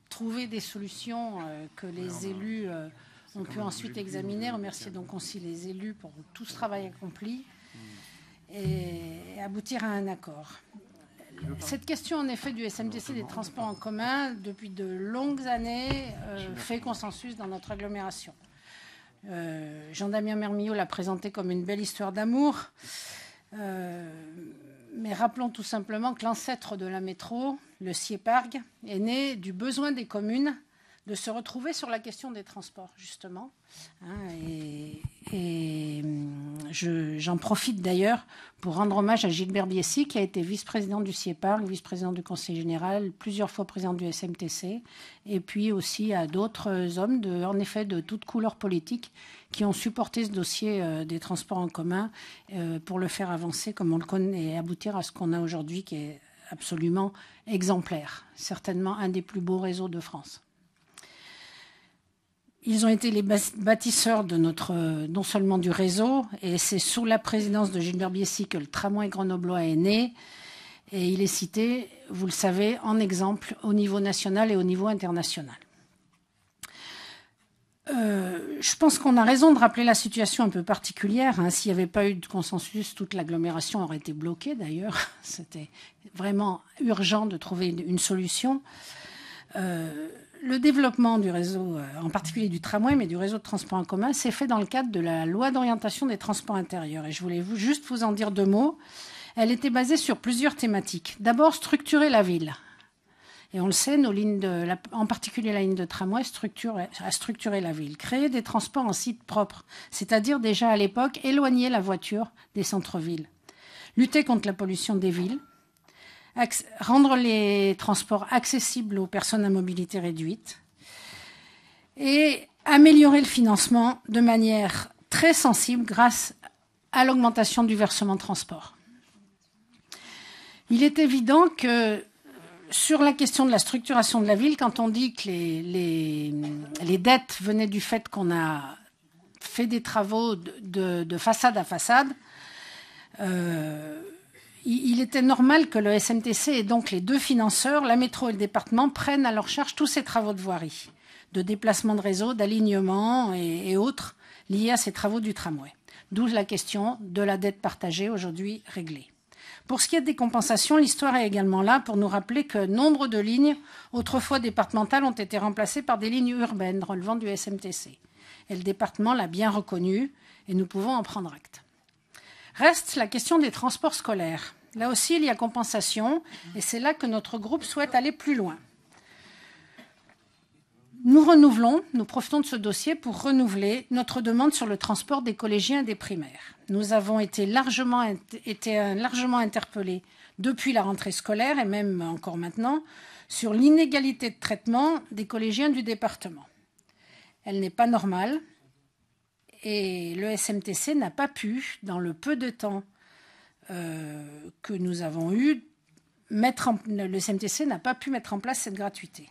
trouver des solutions que les élus ont pu ensuite examiner. Remercier donc aussi les élus pour tout ce travail accompli et aboutir à un accord. Cette question, en effet, du SMTC des transports en commun, depuis de longues années, fait consensus dans notre agglomération. Jean-Damien Mermillot l'a présenté comme une belle histoire d'amour. Mais rappelons tout simplement que l'ancêtre de la métro, le SIEPARG, est né du besoin des communes de se retrouver sur la question des transports, justement. J'en profite d'ailleurs pour rendre hommage à Gilbert Biessy, qui a été vice-président du SIEPARG, vice-président du Conseil général, plusieurs fois président du SMTC, et puis aussi à d'autres hommes, en effet, de toutes couleurs politiques, qui ont supporté ce dossier des transports en commun pour le faire avancer comme on le connaît et aboutir à ce qu'on a aujourd'hui, qui est absolument exemplaire, certainement un des plus beaux réseaux de France. Ils ont été les bâtisseurs de non seulement du réseau, et c'est sous la présidence de Gilbert Biessy que le tramway grenoblois est né, et il est cité, vous le savez, en exemple au niveau national et au niveau international. Je pense qu'on a raison de rappeler la situation un peu particulière. S'il n'y avait pas eu de consensus, toute l'agglomération aurait été bloquée d'ailleurs. C'était vraiment urgent de trouver une solution. Le développement du réseau, en particulier du tramway, mais du réseau de transport en commun, s'est fait dans le cadre de la loi d'orientation des transports intérieurs. Et je voulais juste vous en dire 2 mots. Elle était basée sur plusieurs thématiques. D'abord, structurer la ville. Et on le sait, nos lignes en particulier la ligne de tramway a structuré la ville. Créer des transports en site propre, c'est-à-dire déjà à l'époque éloigner la voiture des centres-villes. Lutter contre la pollution des villes. Rendre les transports accessibles aux personnes à mobilité réduite et améliorer le financement de manière très sensible grâce à l'augmentation du versement transport. Il est évident que sur la question de la structuration de la ville, quand on dit que les dettes venaient du fait qu'on a fait des travaux de façade à façade, il était normal que le SMTC et donc les 2 financeurs, la métro et le département, prennent à leur charge tous ces travaux de voirie, de déplacement de réseau, d'alignement et autres liés à ces travaux du tramway. D'où la question de la dette partagée aujourd'hui réglée. Pour ce qui est des compensations, l'histoire est également là pour nous rappeler que nombre de lignes, autrefois départementales, ont été remplacées par des lignes urbaines relevant du SMTC. Et le département l'a bien reconnu et nous pouvons en prendre acte. Reste la question des transports scolaires. Là aussi, il y a compensation et c'est là que notre groupe souhaite aller plus loin. Nous profitons de ce dossier pour renouveler notre demande sur le transport des collégiens et des primaires. Nous avons été largement interpellés depuis la rentrée scolaire et même encore maintenant sur l'inégalité de traitement des collégiens du département. Elle n'est pas normale. Et le SMTC n'a pas pu, dans le peu de temps que nous avons eu, le SMTC n'a pas pu mettre en place cette gratuité.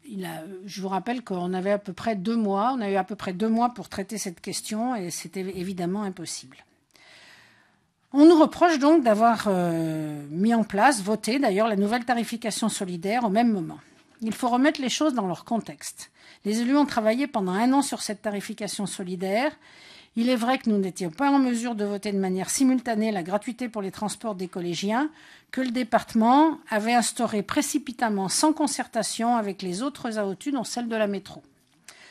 Je vous rappelle qu'on avait à peu près 2 mois, on a eu à peu près 2 mois pour traiter cette question et c'était évidemment impossible. On nous reproche donc d'avoir mis en place, voté d'ailleurs, la nouvelle tarification solidaire au même moment. Il faut remettre les choses dans leur contexte. Les élus ont travaillé pendant 1 an sur cette tarification solidaire. Il est vrai que nous n'étions pas en mesure de voter de manière simultanée la gratuité pour les transports des collégiens, que le département avait instauré précipitamment sans concertation avec les autres AOTU, dont celle de la métro.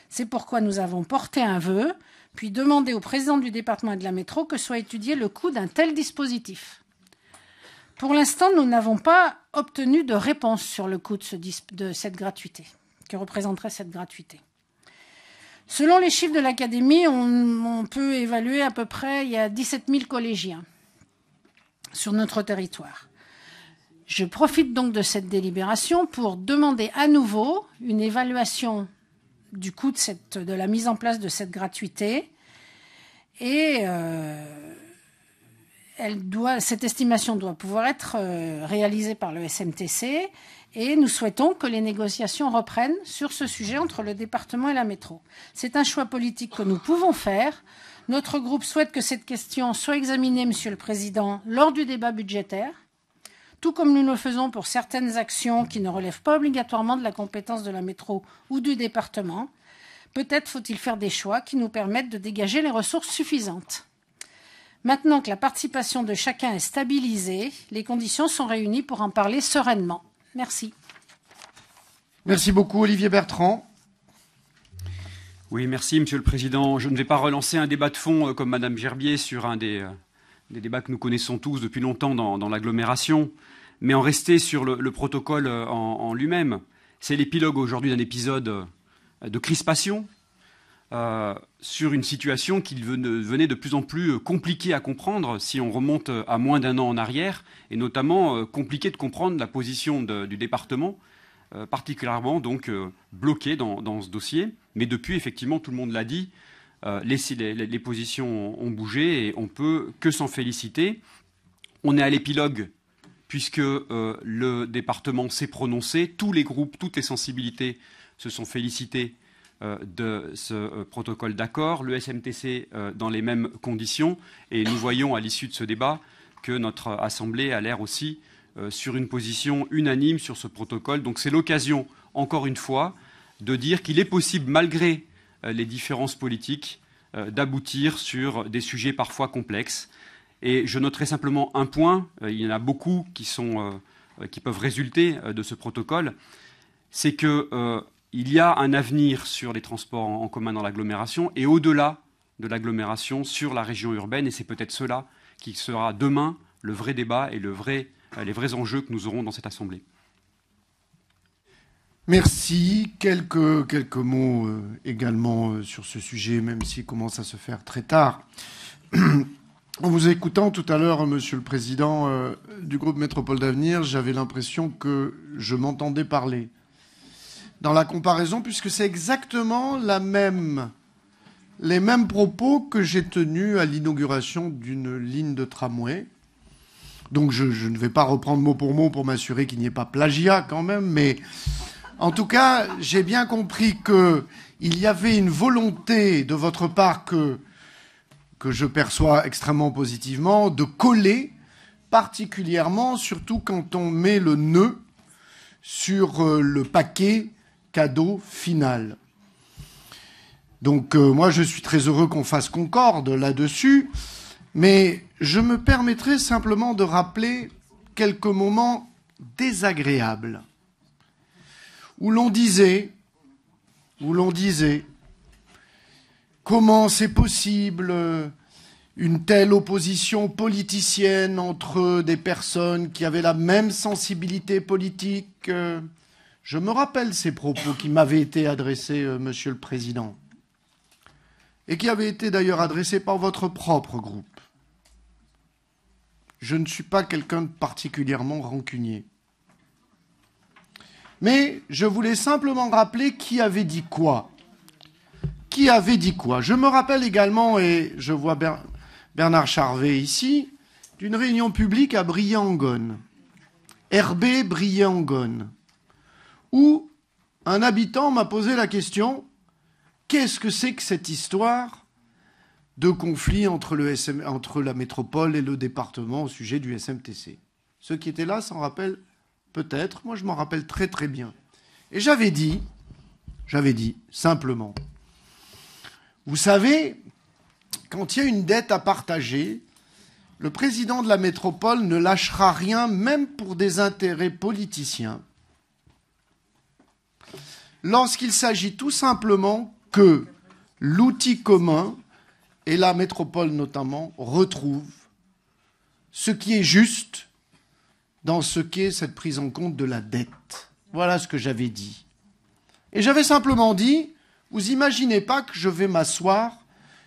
C'est pourquoi nous avons porté un vœu, puis demandé au président du département et de la métro que soit étudié le coût d'un tel dispositif. Pour l'instant, nous n'avons pas obtenu de réponse sur le coût de cette gratuité, que représenterait cette gratuité. Selon les chiffres de l'Académie, on peut évaluer à peu près, il y a 17 000 collégiens sur notre territoire. Je profite donc de cette délibération pour demander à nouveau une évaluation du coût de la mise en place de cette gratuité. Et cette estimation doit pouvoir être réalisée par le SMTC. Et nous souhaitons que les négociations reprennent sur ce sujet entre le département et la métro. C'est un choix politique que nous pouvons faire. Notre groupe souhaite que cette question soit examinée, Monsieur le Président, lors du débat budgétaire, tout comme nous le faisons pour certaines actions qui ne relèvent pas obligatoirement de la compétence de la métro ou du département. Peut-être faut-il faire des choix qui nous permettent de dégager les ressources suffisantes. Maintenant que la participation de chacun est stabilisée, les conditions sont réunies pour en parler sereinement. Merci. Merci beaucoup, Olivier Bertrand. Oui, merci, Monsieur le Président. Je ne vais pas relancer un débat de fond comme Madame Gerbier sur un des débats que nous connaissons tous depuis longtemps dans l'agglomération, mais en rester sur le protocole en lui-même. C'est l'épilogue aujourd'hui d'un épisode de crispation sur une situation qui devenait de plus en plus compliquée à comprendre si on remonte à moins d'un an en arrière, et notamment compliqué de comprendre la position du département, particulièrement donc bloqué dans ce dossier. Mais depuis, effectivement, tout le monde l'a dit, les positions ont bougé et on peut que s'en féliciter. On est à l'épilogue puisque le département s'est prononcé, tous les groupes, toutes les sensibilités se sont félicités de ce protocole d'accord, le SMTC dans les mêmes conditions, et nous voyons à l'issue de ce débat que notre Assemblée a l'air aussi sur une position unanime sur ce protocole. Donc c'est l'occasion, encore une fois, de dire qu'il est possible, malgré les différences politiques, d'aboutir sur des sujets parfois complexes. Et je noterai simplement un point, il y en a beaucoup qui peuvent résulter de ce protocole, c'est que il y a un avenir sur les transports en commun dans l'agglomération et au-delà de l'agglomération sur la région urbaine. Et c'est peut-être cela qui sera demain le vrai débat et les vrais enjeux que nous aurons dans cette Assemblée. Merci. Quelques mots également sur ce sujet, même s'il commence à se faire très tard. En vous écoutant tout à l'heure, Monsieur le Président du groupe Métropole d'Avenir, j'avais l'impression que je m'entendais parler. Dans la comparaison, puisque c'est exactement les mêmes propos que j'ai tenus à l'inauguration d'une ligne de tramway. Donc je ne vais pas reprendre mot pour m'assurer qu'il n'y ait pas plagiat quand même, mais en tout cas, j'ai bien compris qu'il y avait une volonté de votre part que je perçois extrêmement positivement, de coller particulièrement, surtout quand on met le nœud sur le paquet cadeau final. Donc moi, je suis très heureux qu'on fasse concorde là-dessus, mais je me permettrai simplement de rappeler quelques moments désagréables où l'on disait comment c'est possible une telle opposition politicienne entre des personnes qui avaient la même sensibilité politique. Je me rappelle ces propos qui m'avaient été adressés, Monsieur le Président, et qui avaient été d'ailleurs adressés par votre propre groupe. Je ne suis pas quelqu'un de particulièrement rancunier. Mais je voulais simplement rappeler qui avait dit quoi. Qui avait dit quoi. Je me rappelle également, et je vois Bernard Charvet ici, d'une réunion publique à Briey-en-Gonne, Herbé Briey-en-Gonne, où un habitant m'a posé la question, qu'est-ce que c'est que cette histoire de conflit entre la métropole et le département au sujet du SMTC? Ceux qui étaient là s'en rappellent peut-être, moi je m'en rappelle très très bien. Et j'avais dit, simplement, vous savez, quand il y a une dette à partager, le président de la métropole ne lâchera rien, même pour des intérêts politiciens, lorsqu'il s'agit tout simplement que l'outil commun, et la métropole notamment, retrouve ce qui est juste dans ce qu'est cette prise en compte de la dette. Voilà ce que j'avais dit. Et j'avais simplement dit, Vous imaginez pas que je vais m'asseoir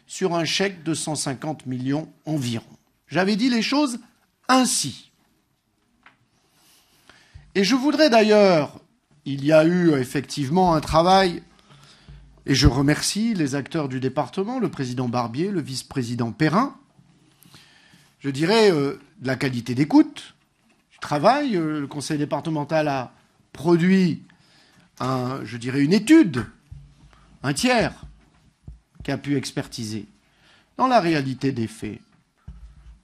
sur un chèque de 150 millions environ. J'avais dit les choses ainsi. Et je voudrais d'ailleurs, il y a eu effectivement un travail, et je remercie les acteurs du département, le président Barbier, le vice-président Perrin, je dirais de la qualité d'écoute, du travail. Le conseil départemental a produit une étude, un tiers, qui a pu expertiser. Dans la réalité des faits,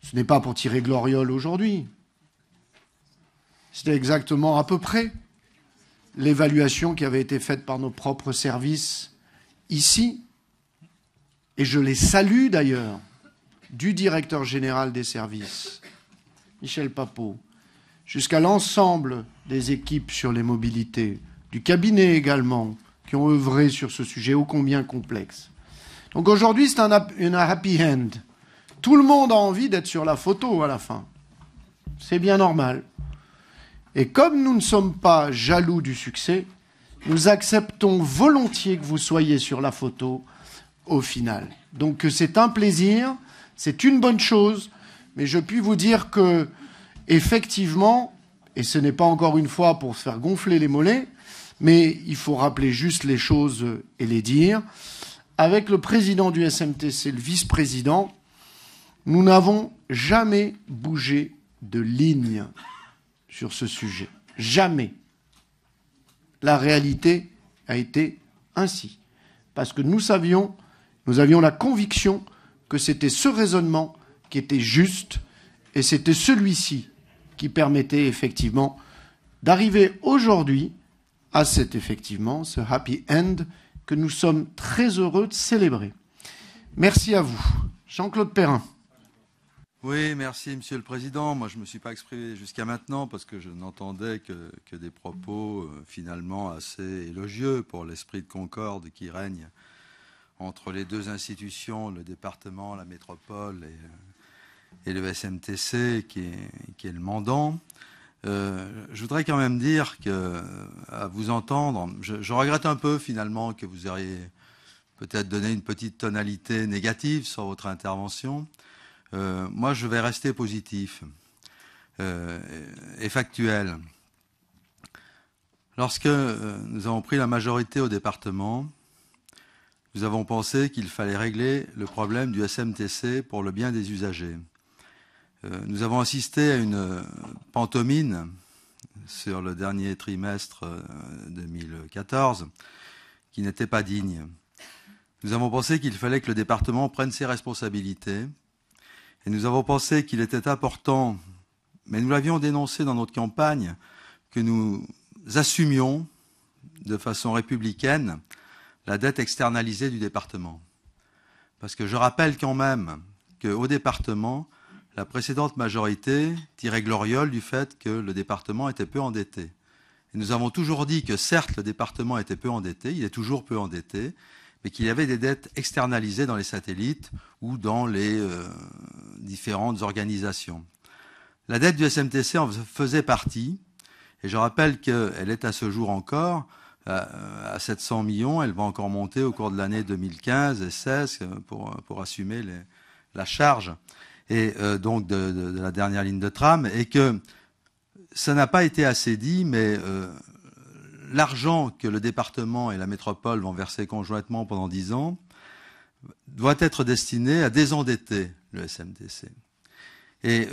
ce n'est pas pour tirer gloriole aujourd'hui. C'était exactement à peu près l'évaluation qui avait été faite par nos propres services ici. Et je les salue d'ailleurs, du directeur général des services, Michel Papot, jusqu'à l'ensemble des équipes sur les mobilités, du cabinet également, qui ont œuvré sur ce sujet ô combien complexe. Donc aujourd'hui, c'est un happy end. Tout le monde a envie d'être sur la photo à la fin. C'est bien normal. Et comme nous ne sommes pas jaloux du succès, nous acceptons volontiers que vous soyez sur la photo au final. Donc c'est un plaisir, c'est une bonne chose, mais je puis vous dire que, effectivement, et ce n'est pas encore une fois pour se faire gonfler les mollets, mais il faut rappeler juste les choses et les dire. Avec le président du SMTC, le vice-président, nous n'avons jamais bougé de ligne sur ce sujet. Jamais. La réalité a été ainsi. Parce que nous avions la conviction que c'était ce raisonnement qui était juste et c'était celui-ci qui permettait effectivement d'arriver aujourd'hui à ce happy end que nous sommes très heureux de célébrer. Merci à vous. Jean-Claude Perrin. Oui, merci Monsieur le Président. Moi, je ne me suis pas exprimé jusqu'à maintenant parce que je n'entendais que des propos finalement assez élogieux pour l'esprit de concorde qui règne entre les deux institutions, le département, la métropole et le SMTC qui est le mandant. Je voudrais quand même dire que, à vous entendre, je regrette un peu finalement que vous auriez peut-être donné une petite tonalité négative sur votre intervention. Moi, je vais rester positif et factuel. Lorsque nous avons pris la majorité au département, nous avons pensé qu'il fallait régler le problème du SMTC pour le bien des usagers. Nous avons assisté à une pantomime sur le dernier trimestre 2014 qui n'était pas digne. Nous avons pensé qu'il fallait que le département prenne ses responsabilités et nous avons pensé qu'il était important, mais nous l'avions dénoncé dans notre campagne, que nous assumions de façon républicaine la dette externalisée du département. Parce que je rappelle quand même qu'au département, la précédente majorité tirait gloriole du fait que le département était peu endetté. Et nous avons toujours dit que certes, le département était peu endetté, il est toujours peu endetté, mais qu'il y avait des dettes externalisées dans les satellites ou dans les différentes organisations. La dette du SMTC en faisait partie, et je rappelle qu'elle est à ce jour encore à 700 millions, elle va encore monter au cours de l'année 2015 et 2016 pour assumer la charge et donc de la dernière ligne de tram, et que ça n'a pas été assez dit, mais l'argent que le département et la métropole vont verser conjointement pendant 10 ans doit être destiné à désendetter le SMTC. Et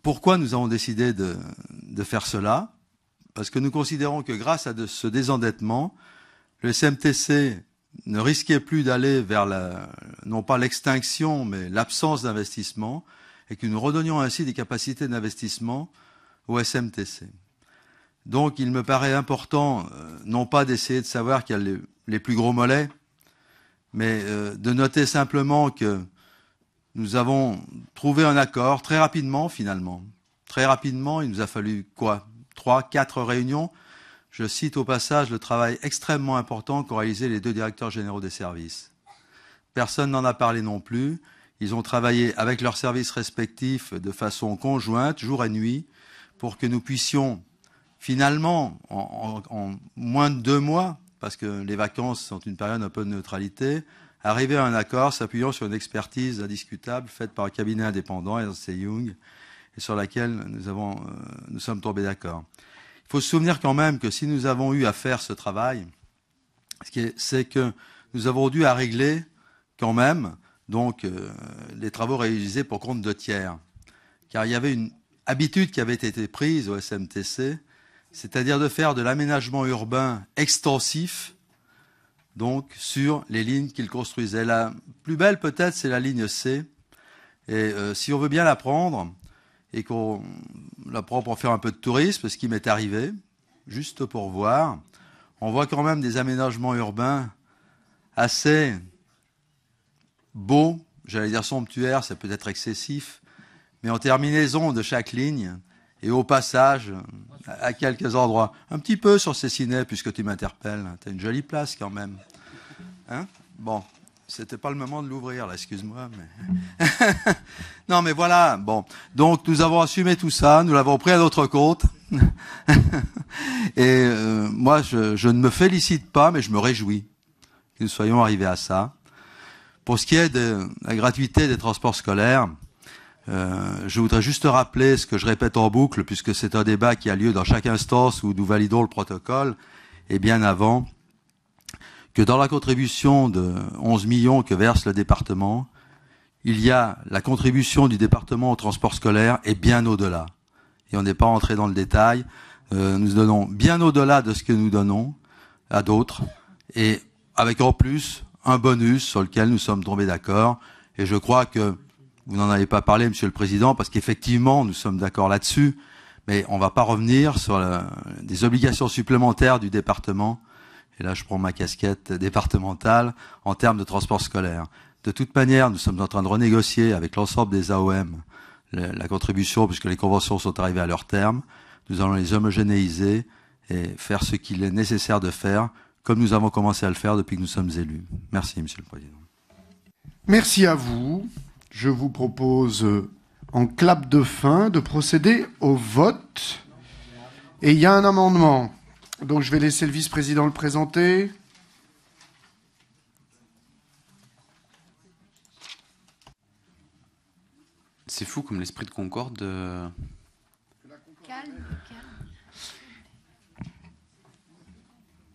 pourquoi nous avons décidé de faire cela? Parce que nous considérons que grâce à ce désendettement, le SMTC ne risquait plus d'aller vers non pas l'extinction, mais l'absence d'investissement, et que nous redonnions ainsi des capacités d'investissement au SMTC. Donc il me paraît important, non pas d'essayer de savoir qui a les plus gros mollets, mais de noter simplement que nous avons trouvé un accord très rapidement finalement. Très rapidement, il nous a fallu quoi? 3-4 réunions. Je cite au passage le travail extrêmement important qu'ont réalisé les deux directeurs généraux des services. Personne n'en a parlé non plus. Ils ont travaillé avec leurs services respectifs de façon conjointe, jour et nuit, pour que nous puissions finalement, en moins de 2 mois, parce que les vacances sont une période un peu de neutralité, arriver à un accord s'appuyant sur une expertise indiscutable faite par un cabinet indépendant, Ernst & Young, et sur laquelle nous sommes tombés d'accord. Il faut se souvenir quand même que si nous avons eu à faire ce travail, c'est que nous avons dû à régler quand même donc les travaux réalisés pour compte de tiers. Car il y avait une habitude qui avait été prise au SMTC, c'est-à-dire de faire de l'aménagement urbain extensif donc sur les lignes qu'ils construisaient. La plus belle peut-être c'est la ligne C. Et si on veut bien la prendre, et qu'on la prend pour faire un peu de tourisme, ce qui m'est arrivé, juste pour voir, on voit quand même des aménagements urbains assez beaux, j'allais dire somptuaires, c'est peut-être excessif, mais en terminaison de chaque ligne et au passage à quelques endroits. Un petit peu sur Cessinet, puisque tu m'interpelles. Tu as une jolie place quand même. Hein? Bon. C'était pas le moment de l'ouvrir, là, excuse-moi. Mais... non, mais voilà, bon. Donc, nous avons assumé tout ça, nous l'avons pris à notre compte. Et moi, je ne me félicite pas, mais je me réjouis que nous soyons arrivés à ça. Pour ce qui est de la gratuité des transports scolaires, je voudrais juste rappeler ce que je répète en boucle, puisque c'est un débat qui a lieu dans chaque instance où nous validons le protocole, et bien avant, que dans la contribution de 11 millions que verse le département, il y a la contribution du département au transport scolaire et bien au-delà. Et on n'est pas entré dans le détail. Nous donnons bien au-delà de ce que nous donnons à d'autres, et avec en plus un bonus sur lequel nous sommes tombés d'accord. Et je crois que vous n'en avez pas parlé, Monsieur le Président, parce qu'effectivement nous sommes d'accord là-dessus, mais on ne va pas revenir sur des obligations supplémentaires du département. Et là, je prends ma casquette départementale en termes de transport scolaire. De toute manière, nous sommes en train de renégocier avec l'ensemble des AOM la contribution, puisque les conventions sont arrivées à leur terme. Nous allons les homogénéiser et faire ce qu'il est nécessaire de faire, comme nous avons commencé à le faire depuis que nous sommes élus. Merci, Monsieur le Président. Merci à vous. Je vous propose, en clap de fin, de procéder au vote. Et il y a un amendement. Donc je vais laisser le vice-président le présenter. C'est fou comme l'esprit de concorde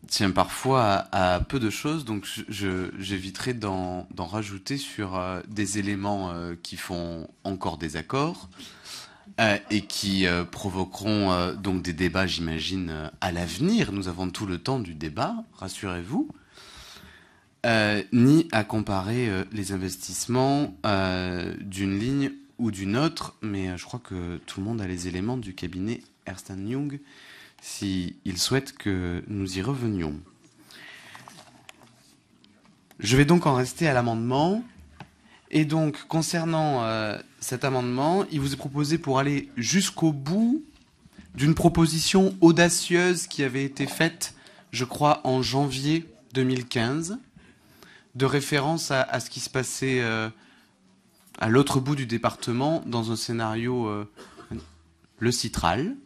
tient parfois à peu de choses, donc j'éviterai d'en rajouter sur des éléments qui font encore désaccord. Et qui provoqueront donc des débats, j'imagine, à l'avenir. Nous avons tout le temps du débat, rassurez-vous. Ni à comparer les investissements d'une ligne ou d'une autre, mais je crois que tout le monde a les éléments du cabinet Ernst & Young s'il souhaite que nous y revenions. Je vais donc en rester à l'amendement. Et donc, concernant cet amendement, il vous est proposé, pour aller jusqu'au bout d'une proposition audacieuse qui avait été faite, je crois, en janvier 2015, de référence à ce qui se passait à l'autre bout du département, dans un scénario, le Citral.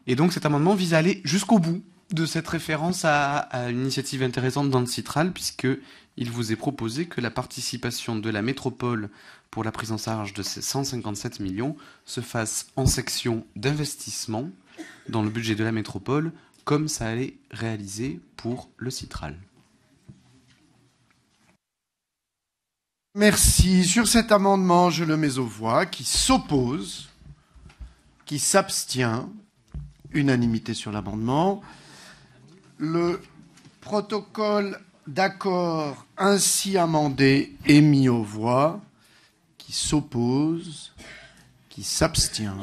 Et donc, cet amendement vise à aller jusqu'au bout de cette référence à une initiative intéressante dans le Citral, puisqu'il vous est proposé que la participation de la métropole pour la prise en charge de ces 157 millions se fasse en section d'investissement dans le budget de la métropole, comme ça allait réaliser pour le Citral. Merci. Sur cet amendement, je le mets aux voix. Qui s'oppose? Qui s'abstient? Unanimité sur l'amendement. Le protocole d'accord ainsi amendé est mis aux voix. Qui s'oppose? Qui s'abstient?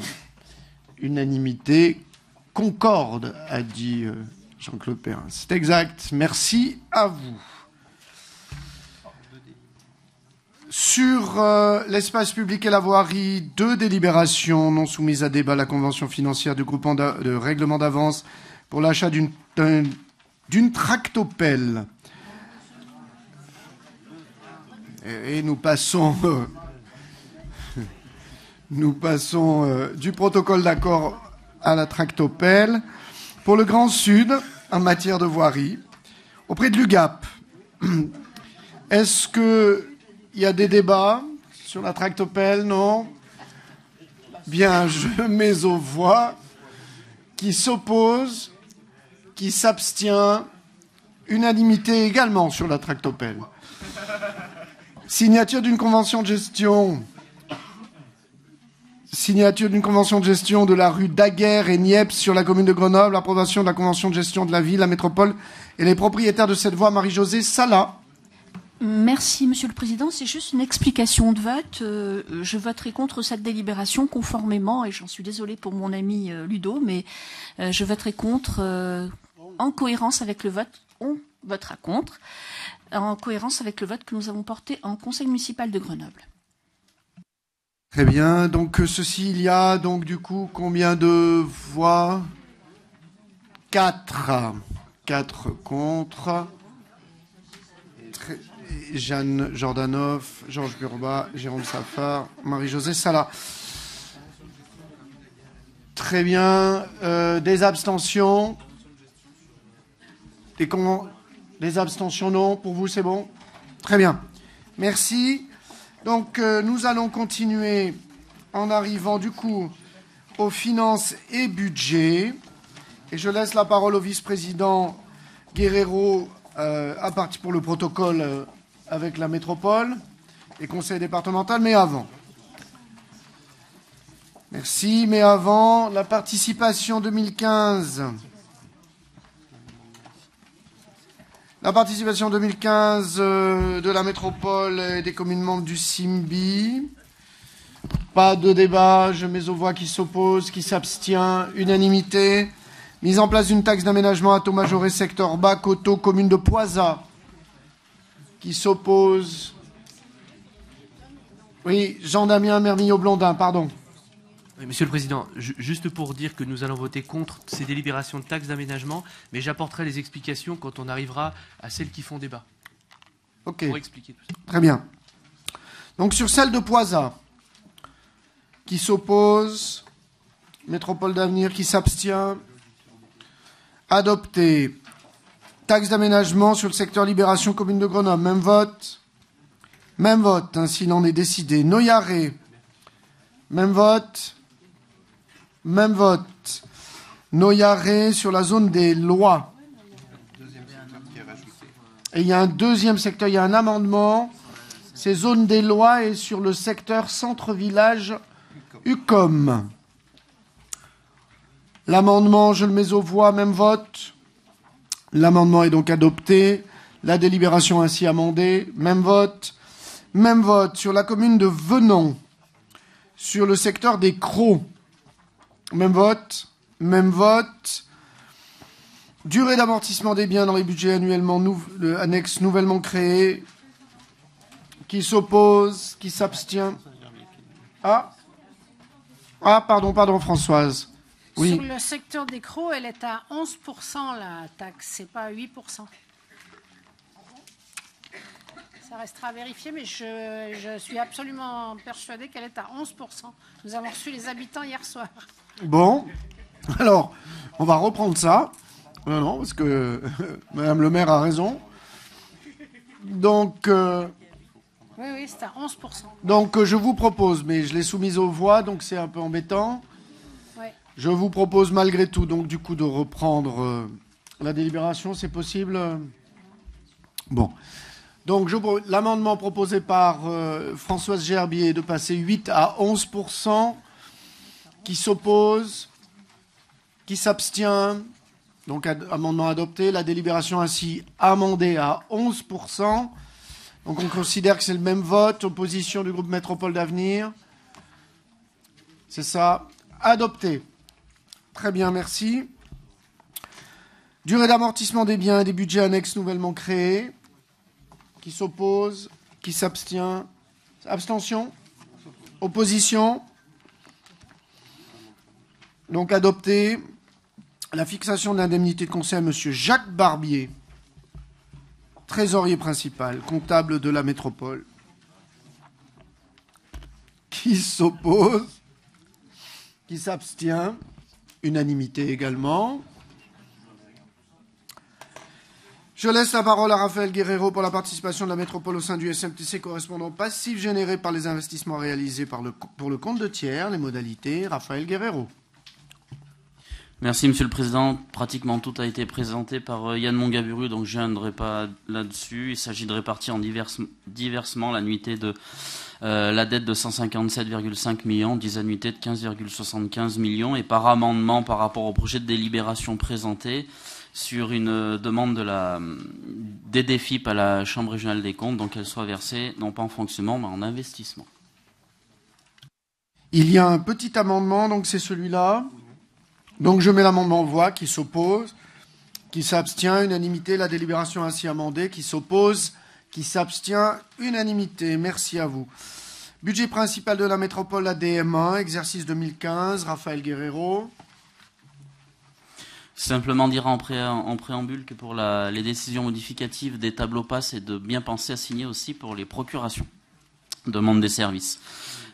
Unanimité concorde, a dit Jean-Claude Perrin. C'est exact. Merci à vous. Sur l'espace public et la voirie, 2 délibérations non soumises à débat. La convention financière du groupement de règlement d'avance pour l'achat d'une tractopelle. Et nous passons du protocole d'accord à la tractopelle. Pour le Grand Sud, en matière de voirie auprès de l'UGAP. Est-ce qu'il y a des débats sur la tractopelle? Non. Bien, je mets aux voix. Qui s'oppose? Qui s'abstient? Unanimité également sur la tractopelle. Signature d'une convention de gestion. Signature d'une convention de gestion de la rue Daguerre et Niepce sur la commune de Grenoble. Approbation de la convention de gestion de la ville, la métropole et les propriétaires de cette voie. Marie-Josée Sala. Merci, Monsieur le Président. C'est juste une explication de vote. Je voterai contre cette délibération conformément, et j'en suis désolée pour mon ami Ludo, mais je voterai contre en cohérence avec le vote. On votera contre, en cohérence avec le vote que nous avons porté en Conseil municipal de Grenoble. Très bien. Donc, ceci, il y a donc du coup combien de voix? 4. 4 contre. Jeanne Jordanov, Georges Burba, Jérôme Safar, Marie-Josée Sala. Très bien. Des abstentions? Des abstentions, non? Pour vous, c'est bon? Très bien. Merci. Donc, nous allons continuer en arrivant, du coup, aux finances et budget. Et je laisse la parole au vice-président Guerrero à partir pour le protocole avec la métropole et conseil départemental, mais avant. Merci, mais avant, la participation 2015. La participation 2015 de la métropole et des communes membres du SIMBI. Pas de débat, je mets aux voix qui s'opposent, qui s'abstient, unanimité. Mise en place d'une taxe d'aménagement à taux majoré secteur bas, Coteau, commune de Poisat. Qui s'oppose. Oui, Jean-Damien Mermillot-Blondin, pardon. Oui, Monsieur le Président, juste pour dire que nous allons voter contre ces délibérations de taxes d'aménagement, mais j'apporterai les explications quand on arrivera à celles qui font débat. Ok. Pour expliquer tout ça. Très bien. Donc sur celle de Poisat, qui s'oppose, Métropole d'Avenir, qui s'abstient, adopté. Taxe d'aménagement sur le secteur Libération, commune de Grenoble, même vote. Même vote, ainsi il en est décidé. Noyaré, même vote. Même vote. Noyaré sur la zone des lois. Et il y a un deuxième secteur, il y a un amendement. C'est zone des lois et sur le secteur centre-village UCOM. L'amendement, je le mets aux voix, même vote. L'amendement est donc adopté. La délibération ainsi amendée, même vote. Même vote sur la commune de Venon, sur le secteur des Crocs. Même vote. Même vote. Durée d'amortissement des biens dans les budgets annuellement annexes nouvellement créés. Qui s'oppose? Qui s'abstient? Pardon, Françoise. Oui. Sur le secteur des Crocs, elle est à 11%, la taxe, c'est pas à 8%. Ça restera à vérifier, mais je suis absolument persuadée qu'elle est à 11%. Nous avons reçu les habitants hier soir. Bon, alors, on va reprendre ça. Non, parce que Madame le maire a raison. Donc, oui, c'est à 11%. Donc, je vous propose, mais je l'ai soumise aux voix, donc c'est un peu embêtant. Ouais. Je vous propose malgré tout, donc du coup, de reprendre la délibération, c'est possible? Bon. Donc, l'amendement proposé par Françoise Gerbier de passer 8 à 11%. Qui s'oppose? Qui s'abstient? Donc, amendement adopté. La délibération ainsi amendée à 11%. Donc, on considère que c'est le même vote. Opposition du groupe Métropole d'Avenir. C'est ça. Adopté. Très bien, merci. Durée d'amortissement des biens et des budgets annexes nouvellement créés. Qui s'oppose? Qui s'abstient? Abstention? Opposition? Donc adopté. La fixation de l'indemnité de conseil à M. Jacques Barbier, trésorier principal, comptable de la métropole. Qui s'oppose? Qui s'abstient? Unanimité également. Je laisse la parole à Raphaël Guerreiro pour la participation de la métropole au sein du SMTC correspondant au passif généré par les investissements réalisés pour le compte de tiers. Les modalités, Raphaël Guerreiro. Merci Monsieur le Président. Pratiquement tout a été présenté par Yann Mongaburu, donc je ne viendrai pas là-dessus. Il s'agit de répartir en diversement l'annuité de la dette de 157,5 millions, 10 annuités de 15,75 millions, et par amendement par rapport au projet de délibération présenté sur une demande des DEFIP à la Chambre régionale des comptes, donc qu'elle soit versée non pas en fonctionnement mais en investissement. Il y a un petit amendement, donc c'est celui-là. Donc je mets l'amendement en voix, qui s'oppose, qui s'abstient, unanimité, la délibération ainsi amendée, qui s'oppose, qui s'abstient, unanimité. Merci à vous. Budget principal de la métropole, la DM1, exercice 2015, Raphaël Guerreiro. Simplement dire en préambule que pour les décisions modificatives des tableaux passes, c'est de bien penser à signer aussi pour les procurations. Demande des services.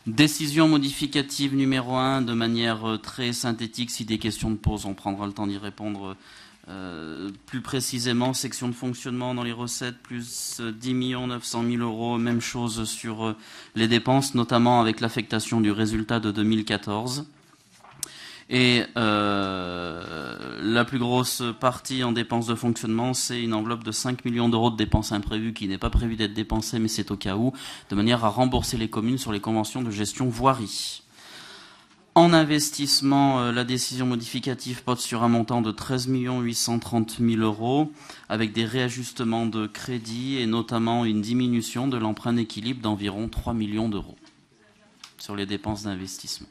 Décision modificative numéro 1, de manière très synthétique, si des questions de pause, on prendra le temps d'y répondre plus précisément. Section de fonctionnement dans les recettes, plus 10 900 000 euros. Même chose sur les dépenses, notamment avec l'affectation du résultat de 2014. Et la plus grosse partie en dépenses de fonctionnement, c'est une enveloppe de 5 millions d'euros de dépenses imprévues qui n'est pas prévue d'être dépensée, mais c'est au cas où, de manière à rembourser les communes sur les conventions de gestion voirie. En investissement, la décision modificative porte sur un montant de 13 830 000 euros, avec des réajustements de crédit et notamment une diminution de l'emprunt d'équilibre d'environ 3 millions d'euros sur les dépenses d'investissement.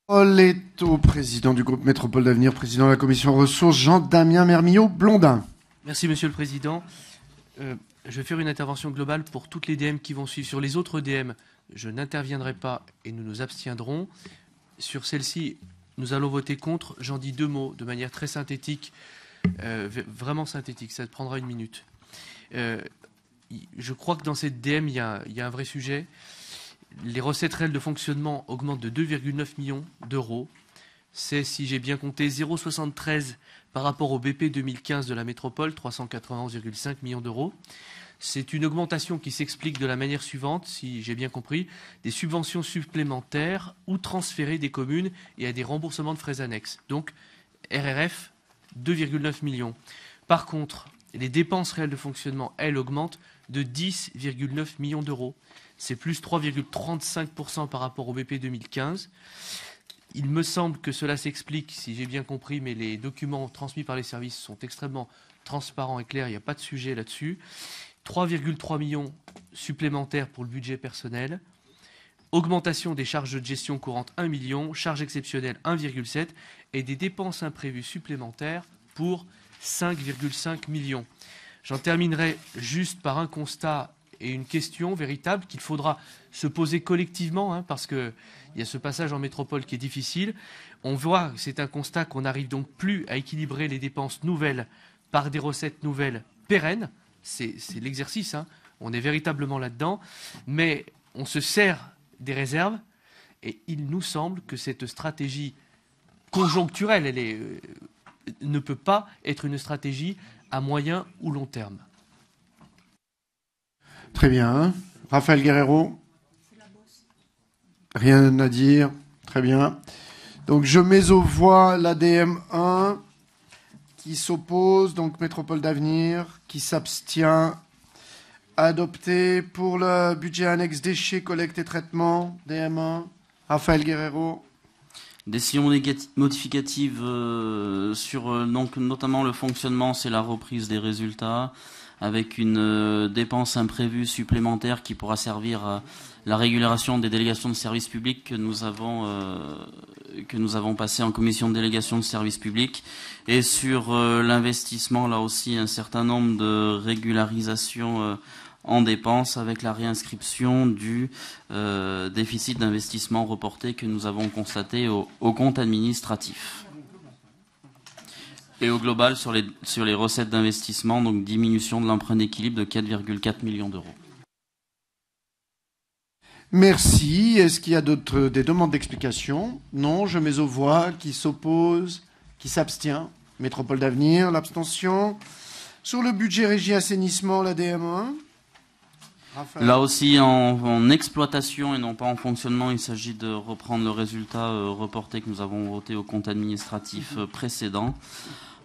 Paul est au président du groupe Métropole d'Avenir, président de la commission ressources, Jean-Damien Mermillot-Blondin. Merci Monsieur le Président. Je vais faire une intervention globale pour toutes les DM qui vont suivre. Sur les autres DM, je n'interviendrai pas et nous nous abstiendrons. Sur celle-ci, nous allons voter contre. J'en dis deux mots de manière très synthétique, vraiment synthétique, ça prendra une minute. Je crois que dans cette DM, il y a un vrai sujet. Les recettes réelles de fonctionnement augmentent de 2,9 millions d'euros. C'est, si j'ai bien compté, 0,73 par rapport au BP 2015 de la métropole, 391,5 millions d'euros. C'est une augmentation qui s'explique de la manière suivante, si j'ai bien compris, des subventions supplémentaires ou transférées des communes et à des remboursements de frais annexes. Donc, RRF, 2,9 millions. Par contre, les dépenses réelles de fonctionnement, elles, augmentent de 10,9 millions d'euros. C'est plus 3,35% par rapport au BP 2015. Il me semble que cela s'explique, si j'ai bien compris, mais les documents transmis par les services sont extrêmement transparents et clairs, il n'y a pas de sujet là-dessus. 3,3 millions supplémentaires pour le budget personnel. Augmentation des charges de gestion courantes 1 million, charges exceptionnelles 1,7 et des dépenses imprévues supplémentaires pour 5,5 millions. J'en terminerai juste par un constat et une question véritable qu'il faudra se poser collectivement, parce qu'il y a ce passage en métropole qui est difficile. On voit, c'est un constat qu'on n'arrive donc plus à équilibrer les dépenses nouvelles par des recettes nouvelles pérennes. C'est l'exercice, on est véritablement là-dedans, mais on se sert des réserves et il nous semble que cette stratégie conjoncturelle, ne peut pas être une stratégie à moyen ou long terme. Très bien. Raphaël Guerreiro. Rien à dire. Très bien. Donc je mets aux voix l'ADM1 qui s'oppose, donc Métropole d'Avenir, qui s'abstient. Adopté pour le budget annexe déchets, collecte et traitement, DM1. Raphaël Guerreiro. Décision modificative sur donc, notamment le fonctionnement, c'est la reprise des résultats, avec une dépense imprévue supplémentaire qui pourra servir à la régulation des délégations de services publics que nous avons passé en commission de délégation de services publics. Et sur l'investissement, là aussi, un certain nombre de régularisations en dépenses avec la réinscription du déficit d'investissement reporté que nous avons constaté au compte administratif. Et au global, sur les recettes d'investissement, donc diminution de l'emprunt d'équilibre de 4,4 millions d'euros. Merci. Est-ce qu'il y a des demandes d'explication? Non, je mets aux voix. Qui s'oppose? Qui s'abstient? Métropole d'avenir, l'abstention. Sur le budget régie assainissement, la DM1. Raphaël. Là aussi, en exploitation et non pas en fonctionnement, il s'agit de reprendre le résultat reporté que nous avons voté au compte administratif précédent,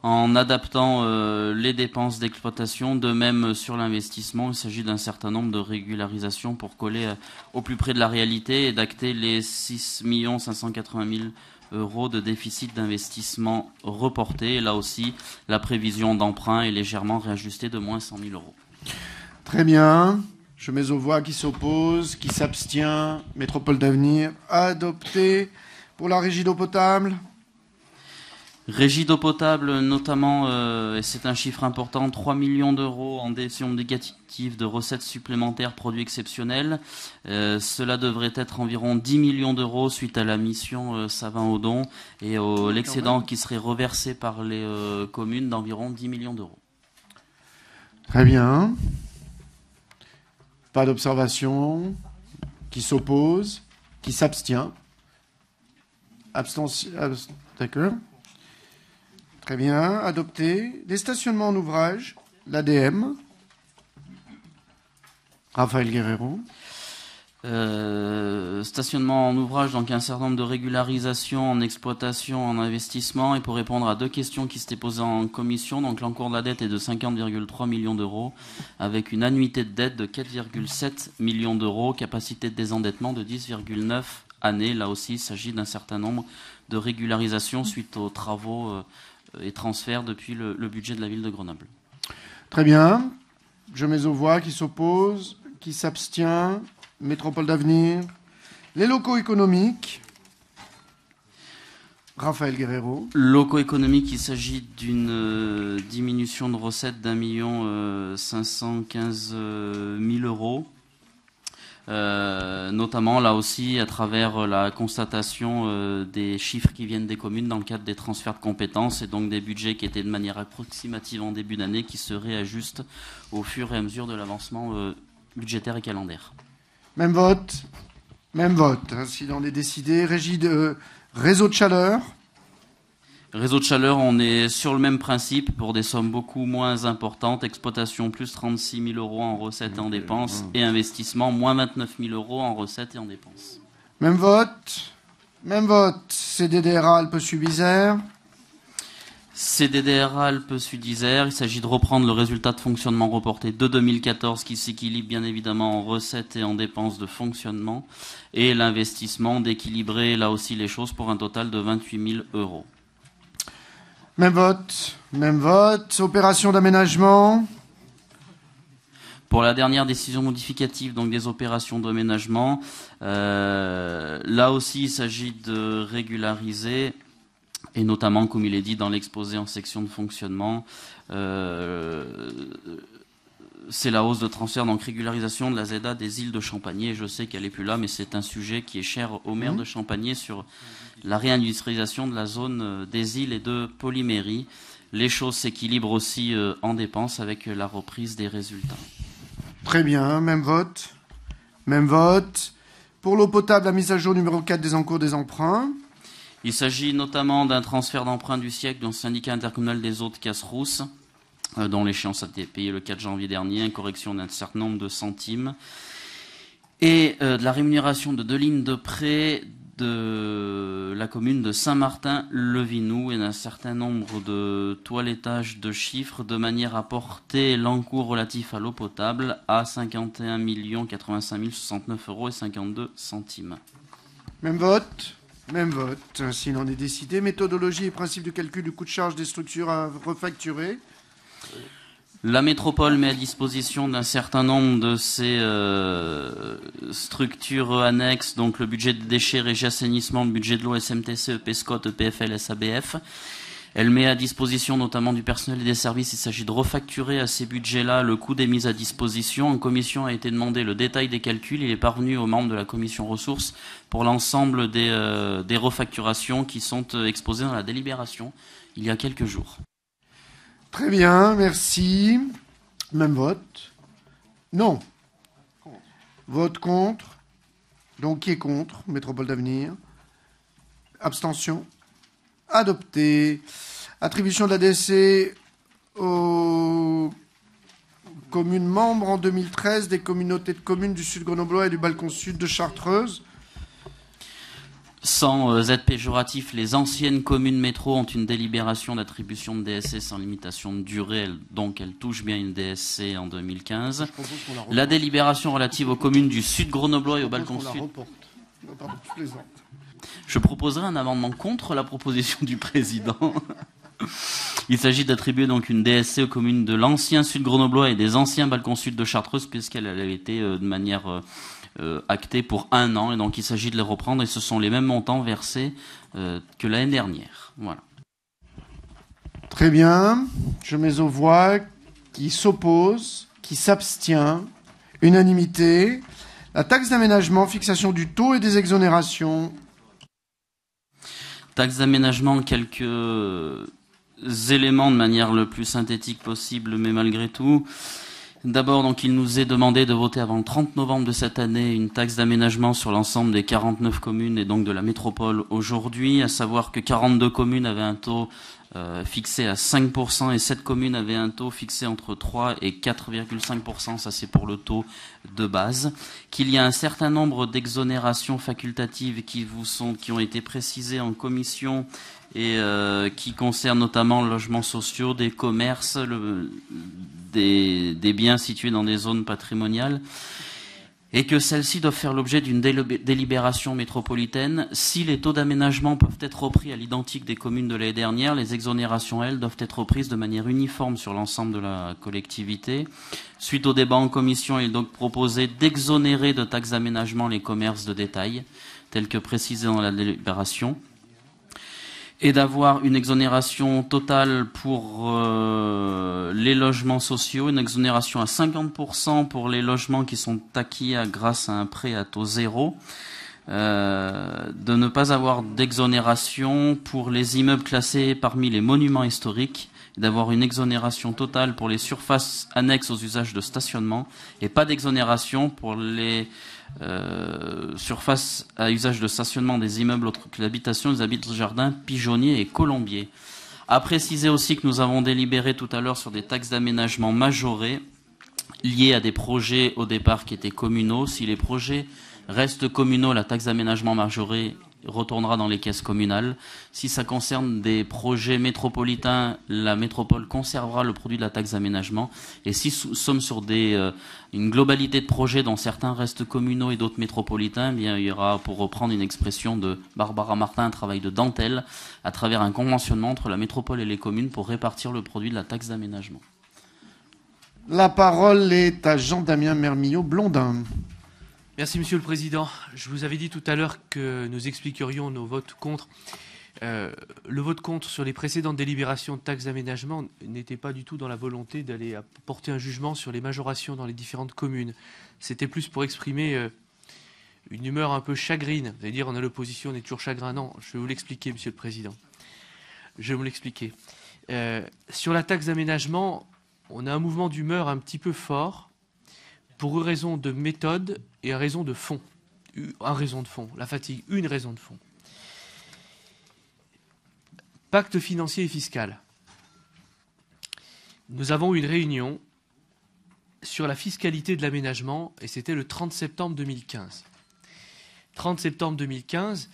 en adaptant les dépenses d'exploitation. De même, sur l'investissement, il s'agit d'un certain nombre de régularisations pour coller au plus près de la réalité et d'acter les 6 580 000 euros de déficit d'investissement reporté. Et là aussi, la prévision d'emprunt est légèrement réajustée de moins 100 000 euros. Très bien. Je mets aux voix qui s'oppose, qui s'abstient. Métropole d'avenir, adopté. Pour la régie d'eau potable. Régie d'eau potable, notamment, et c'est un chiffre important, 3 millions d'euros en décision négative de recettes supplémentaires produits exceptionnels. Cela devrait être environ 10 millions d'euros suite à la mission Savin-Audon et l'excédent qui serait reversé par les communes d'environ 10 millions d'euros. Très bien. Pas d'observation. Qui s'oppose, qui s'abstient. Abstention. D'accord. Très bien, adopté. Des stationnements en ouvrage, l'ADM. Raphaël Guerrero. Stationnement en ouvrage, donc un certain nombre de régularisations en exploitation, en investissement. Et pour répondre à deux questions qui s'étaient posées en commission, donc l'encours de la dette est de 50,3 millions d'euros, avec une annuité de dette de 4,7 millions d'euros, capacité de désendettement de 10,9 années. Là aussi, il s'agit d'un certain nombre de régularisations suite aux travaux et transferts depuis le budget de la ville de Grenoble. Très bien. Je mets aux voix qui s'oppose, qui s'abstient. Métropole d'avenir. Les locaux économiques. Raphaël Guerrero. Locaux économiques, il s'agit d'une diminution de recettes d'1 515 000 euros. Notamment là aussi à travers la constatation des chiffres qui viennent des communes dans le cadre des transferts de compétences et donc des budgets qui étaient de manière approximative en début d'année qui se réajustent au fur et à mesure de l'avancement budgétaire et calendaire. Même vote. Même vote. Ainsi il en est décidé. Régie de réseau de chaleur. Réseau de chaleur, on est sur le même principe pour des sommes beaucoup moins importantes. Exploitation, plus 36 000 euros en recettes et en dépenses. Et investissement, moins 29 000 euros en recettes et en dépenses. Même vote. Même vote. CDDRA Alpes-Sud-Isère. CDDRA Alpes-Sud-Isère. Il s'agit de reprendre le résultat de fonctionnement reporté de 2014 qui s'équilibre bien évidemment en recettes et en dépenses de fonctionnement. Et l'investissement d'équilibrer là aussi les choses pour un total de 28 000 euros. Même vote. Même vote. Opération d'aménagement. Pour la dernière décision modificative, donc des opérations d'aménagement, là aussi il s'agit de régulariser, et notamment, comme il est dit dans l'exposé en section de fonctionnement, c'est la hausse de transfert, donc régularisation de la ZA des îles de Champagné. Je sais qu'elle n'est plus là, mais c'est un sujet qui est cher au maire de Champagné sur la réindustrialisation de la zone des îles et de Polymérie. Les choses s'équilibrent aussi en dépenses avec la reprise des résultats. Très bien, même vote. Même vote. Pour l'eau potable, la mise à jour numéro 4 des encours des emprunts. Il s'agit notamment d'un transfert d'emprunt du siècle dans le syndicat intercommunal des eaux de Casse-Rousse, dont l'échéance a été payée le 4 janvier dernier, une correction d'un certain nombre de centimes, et de la rémunération de 2 lignes de prêt de la commune de Saint-Martin-le-Vinou et d'un certain nombre de toilettages de chiffres de manière à porter l'encours relatif à l'eau potable à 51 85 069 euros et 52 centimes. Même vote. Même vote. Ainsi, il en est décidé. Méthodologie et principe de calcul du coût de charge des structures à refacturer. La métropole met à disposition d'un certain nombre de ces structures annexes, donc le budget de déchets, régie assainissement, le budget de l'eau, SMTC, EPSCOT, EPFL, SABF. Elle met à disposition notamment du personnel et des services. Il s'agit de refacturer à ces budgets-là le coût des mises à disposition. En commission a été demandé le détail des calculs. Il est parvenu aux membres de la commission ressources pour l'ensemble des refacturations qui sont exposées dans la délibération il y a quelques jours. Très bien, merci. Même vote. Non. Vote contre. Donc, qui est contre? Métropole d'avenir. Abstention. Adopté. Attribution de la DSC aux communes membres en 2013 des communautés de communes du Sud Grenoblois et du Balcon Sud de Chartreuse. Sans être péjoratif, les anciennes communes métro ont une délibération d'attribution de DSC sans limitation de durée, donc elles touchent bien une DSC en 2015. La délibération relative aux communes du Sud Grenoblois et au Balcon Sud. Je proposerai un amendement contre la proposition du président. Il s'agit d'attribuer donc une DSC aux communes de l'ancien Sud Grenoblois et des anciens Balcons Sud de Chartreuse, puisqu'elle avait été de manière actée pour 1 an, et donc il s'agit de les reprendre, et ce sont les mêmes montants versés que l'année dernière. Voilà. Très bien. Je mets aux voix. Qui s'oppose, qui s'abstient. Unanimité. La taxe d'aménagement, fixation du taux et des exonérations. Taxe d'aménagement, quelques éléments de manière le plus synthétique possible, mais malgré tout. D'abord, donc, il nous est demandé de voter avant le 30 novembre de cette année une taxe d'aménagement sur l'ensemble des 49 communes et donc de la métropole aujourd'hui, à savoir que 42 communes avaient un taux fixé à 5% et 7 communes avaient un taux fixé entre 3 et 4,5%, ça c'est pour le taux de base, qu'il y a un certain nombre d'exonérations facultatives qui ont été précisées en commission et qui concernent notamment le logement social, des commerces, des biens situés dans des zones patrimoniales, et que celles-ci doivent faire l'objet d'une délibération métropolitaine. Si les taux d'aménagement peuvent être repris à l'identique des communes de l'année dernière, les exonérations, elles, doivent être reprises de manière uniforme sur l'ensemble de la collectivité. Suite au débat en commission, il est donc proposé d'exonérer de taxes d'aménagement les commerces de détail, tels que précisé dans la délibération, et d'avoir une exonération totale pour les logements sociaux, une exonération à 50% pour les logements qui sont acquis grâce à un prêt à taux zéro, de ne pas avoir d'exonération pour les immeubles classés parmi les monuments historiques, d'avoir une exonération totale pour les surfaces annexes aux usages de stationnement, et pas d'exonération pour les surfaces à usage de stationnement des immeubles autres que l'habitation, des habitats de jardin, pigeonniers et colombiers. À préciser aussi que nous avons délibéré tout à l'heure sur des taxes d'aménagement majorées liées à des projets au départ qui étaient communaux. Si les projets restent communaux, la taxe d'aménagement majorée retournera dans les caisses communales. Si ça concerne des projets métropolitains, la métropole conservera le produit de la taxe d'aménagement. Et si nous sommes sur une globalité de projets dont certains restent communaux et d'autres métropolitains, eh bien, il y aura, pour reprendre une expression de Barbara Martin, un travail de dentelle à travers un conventionnement entre la métropole et les communes pour répartir le produit de la taxe d'aménagement. La parole est à Jean-Damien Mermillot-Blondin. Merci, Monsieur le Président. Je vous avais dit tout à l'heure que nous expliquerions nos votes contre. Le vote contre sur les précédentes délibérations de taxes d'aménagement n'était pas du tout dans la volonté d'aller porter un jugement sur les majorations dans les différentes communes. C'était plus pour exprimer une humeur un peu chagrine. Vous allez dire, on a l'opposition, on est toujours chagrin. Non, je vais vous l'expliquer, Monsieur le Président. Je vais vous l'expliquer. Sur la taxe d'aménagement, on a un mouvement d'humeur un petit peu fort pour une raison de méthode et une raison de fond. Une raison de fond, la fatigue, une raison de fond. Pacte financier et fiscal. Nous avons eu une réunion sur la fiscalité de l'aménagement et c'était le 30 septembre 2015. 30 septembre 2015,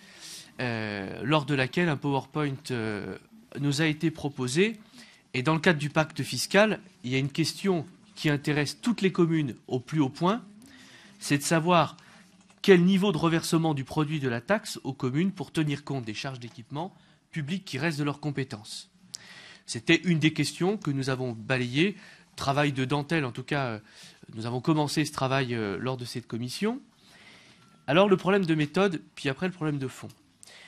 lors de laquelle un PowerPoint nous a été proposé. Et dans le cadre du pacte fiscal, il y a une question qui intéresse toutes les communes au plus haut point, c'est de savoir quel niveau de reversement du produit de la taxe aux communes pour tenir compte des charges d'équipement public qui restent de leurs compétences. C'était une des questions que nous avons balayées, travail de dentelle en tout cas, nous avons commencé ce travail lors de cette commission. Alors le problème de méthode, puis après le problème de fond.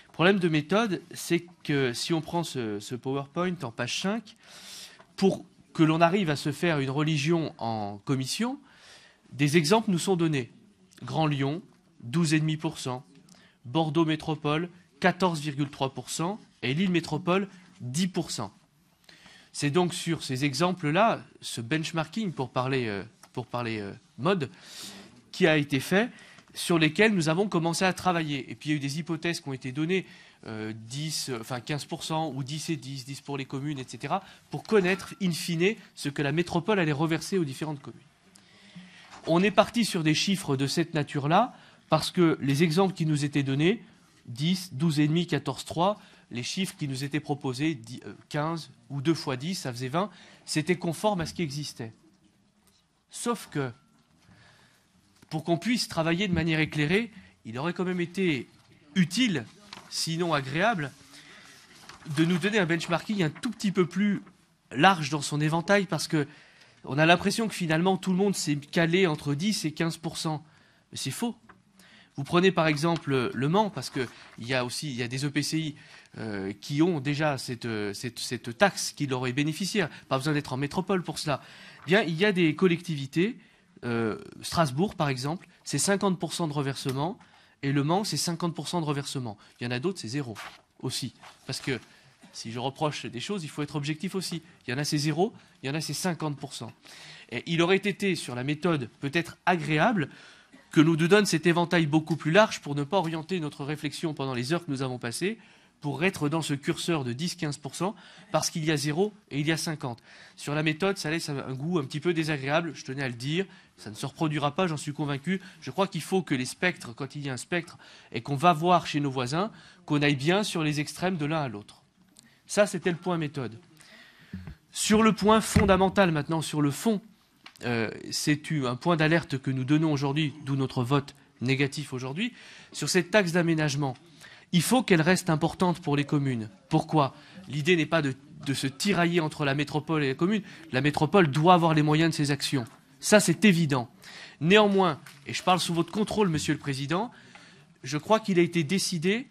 Le problème de méthode, c'est que si on prend ce PowerPoint en page 5, pour que l'on arrive à se faire une religion en commission, des exemples nous sont donnés. Grand Lyon, 12,5%, Bordeaux Métropole, 14,3%, et Lille Métropole, 10%. C'est donc sur ces exemples-là, ce benchmarking, pour parler mode, qui a été fait, sur lesquels nous avons commencé à travailler. Et puis il y a eu des hypothèses qui ont été données 15% ou 10 et 10, 10 pour les communes, etc., pour connaître, in fine, ce que la métropole allait reverser aux différentes communes. On est parti sur des chiffres de cette nature-là, parce que les exemples qui nous étaient donnés, 10, 12,5, 14,3, les chiffres qui nous étaient proposés, 15 ou 2 fois 10, ça faisait 20, c'était conforme à ce qui existait. Sauf que, pour qu'on puisse travailler de manière éclairée, il aurait quand même été utile, sinon agréable, de nous donner un benchmarking un tout petit peu plus large dans son éventail, parce que on a l'impression que finalement tout le monde s'est calé entre 10 et 15%. Mais c'est faux. Vous prenez par exemple Le Mans, parce qu'il y a des EPCI qui ont déjà cette taxe qui leur est bénéficiaire. Pas besoin d'être en métropole pour cela. Bien, il y a des collectivités, Strasbourg par exemple, c'est 50% de reversement, et Le Mans, c'est 50% de reversement. Il y en a d'autres, c'est 0 aussi. Parce que si je reproche des choses, il faut être objectif aussi. Il y en a, c'est 0, il y en a, c'est 50%. Et il aurait été, sur la méthode peut-être agréable, que nous donne cet éventail beaucoup plus large pour ne pas orienter notre réflexion pendant les heures que nous avons passées, pour être dans ce curseur de 10-15%, parce qu'il y a 0 et il y a 50. Sur la méthode, ça laisse un goût un petit peu désagréable, je tenais à le dire, ça ne se reproduira pas, j'en suis convaincu. Je crois qu'il faut que les spectres, quand il y a un spectre, et qu'on va voir chez nos voisins, qu'on aille bien sur les extrêmes de l'un à l'autre. Ça, c'était le point méthode. Sur le point fondamental, maintenant, sur le fond, c'est un point d'alerte que nous donnons aujourd'hui, d'où notre vote négatif aujourd'hui, sur cette taxe d'aménagement. Il faut qu'elle reste importante pour les communes. Pourquoi ? L'idée n'est pas de se tirailler entre la métropole et les communes. La métropole doit avoir les moyens de ses actions. Ça, c'est évident. Néanmoins, et je parle sous votre contrôle, Monsieur le Président, je crois qu'il a été décidé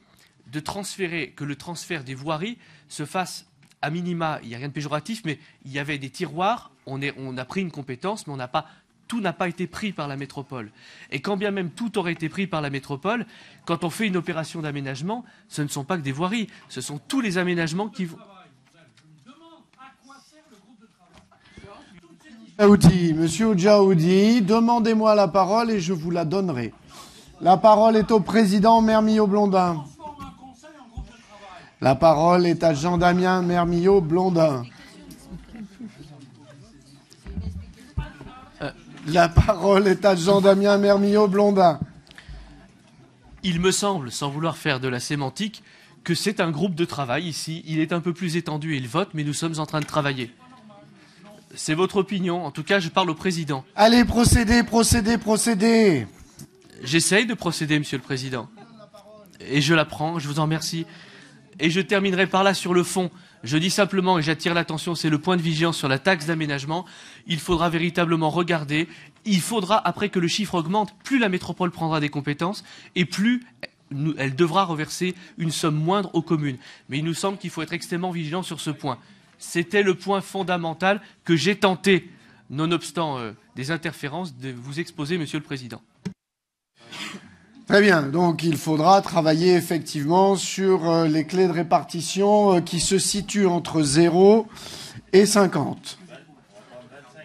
que le transfert des voiries se fasse à minima. Il n'y a rien de péjoratif, mais il y avait des tiroirs, on a pris une compétence, mais tout n'a pas été pris par la métropole. Et quand bien même tout aurait été pris par la métropole, quand on fait une opération d'aménagement, ce ne sont pas que des voiries, ce sont tous les aménagements qui vont... Monsieur Oudjaoudi, demandez-moi la parole et je vous la donnerai. La parole est au président Mermillot-Blondin. La parole est à Jean-Damien Mermillot-Blondin. La parole est à Jean-Damien Mermillot-Blondin. Il me semble, sans vouloir faire de la sémantique, que c'est un groupe de travail ici. Il est un peu plus étendu, il vote, mais nous sommes en train de travailler. C'est votre opinion. En tout cas, je parle au président. Allez, procédez. J'essaye de procéder, Monsieur le Président. Et je la prends, je vous en remercie. Et je terminerai par là sur le fond. Je dis simplement, et j'attire l'attention, c'est le point de vigilance sur la taxe d'aménagement. Il faudra véritablement regarder. Il faudra, après que le chiffre augmente, plus la métropole prendra des compétences et plus elle devra reverser une somme moindre aux communes. Mais il nous semble qu'il faut être extrêmement vigilant sur ce point. C'était le point fondamental que j'ai tenté, nonobstant des interférences, de vous exposer, Monsieur le Président. Très bien, donc il faudra travailler effectivement sur les clés de répartition qui se situent entre 0 et 50.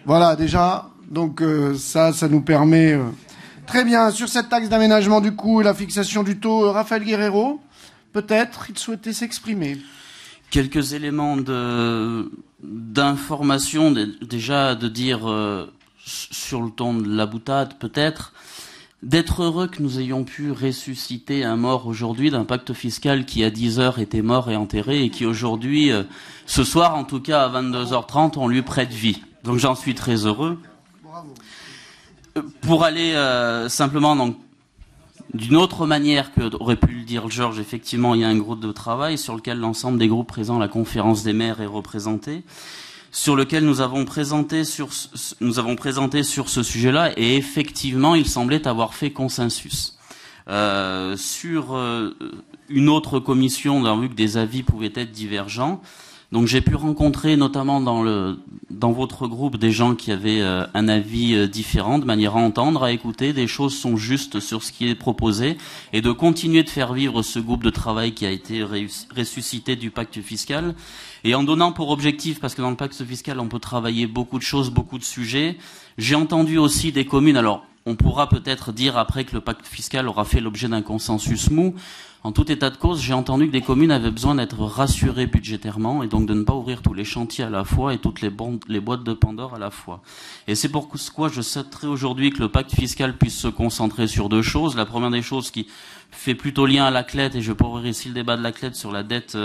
Voilà, déjà, donc ça nous permet... Très bien, sur cette taxe d'aménagement du coût et la fixation du taux, Raphaël Guerrero, peut-être, il souhaitait s'exprimer. Quelques éléments d'information, déjà de dire sur le ton de la boutade peut-être, d'être heureux que nous ayons pu ressusciter un mort aujourd'hui d'un pacte fiscal qui à 10h était mort et enterré et qui aujourd'hui, ce soir en tout cas à 22h30, on lui prête vie. Donc j'en suis très heureux. Bravo. Pour aller simplement donc, d'une autre manière que aurait pu le dire Georges, effectivement, il y a un groupe de travail sur lequel l'ensemble des groupes présents, la conférence des maires est représentée, sur lequel nous avons présenté sur ce sujet-là, et effectivement, il semblait avoir fait consensus. Sur une autre commission, on a vu que des avis pouvaient être divergents. Donc j'ai pu rencontrer notamment dans votre groupe des gens qui avaient un avis différent, de manière à entendre, à écouter, des choses sont justes sur ce qui est proposé, et de continuer de faire vivre ce groupe de travail qui a été ressuscité du pacte fiscal, et en donnant pour objectif, parce que dans le pacte fiscal on peut travailler beaucoup de choses, beaucoup de sujets. J'ai entendu aussi des communes, alors on pourra peut-être dire après que le pacte fiscal aura fait l'objet d'un consensus mou. En tout état de cause, j'ai entendu que des communes avaient besoin d'être rassurées budgétairement et donc de ne pas ouvrir tous les chantiers à la fois et toutes les boîtes de Pandore à la fois. Et c'est pourquoi je souhaiterais aujourd'hui que le pacte fiscal puisse se concentrer sur 2 choses. La première des choses qui fait plutôt lien à la CLET, et je vais pas ouvrir ici le débat de la CLET sur la dette,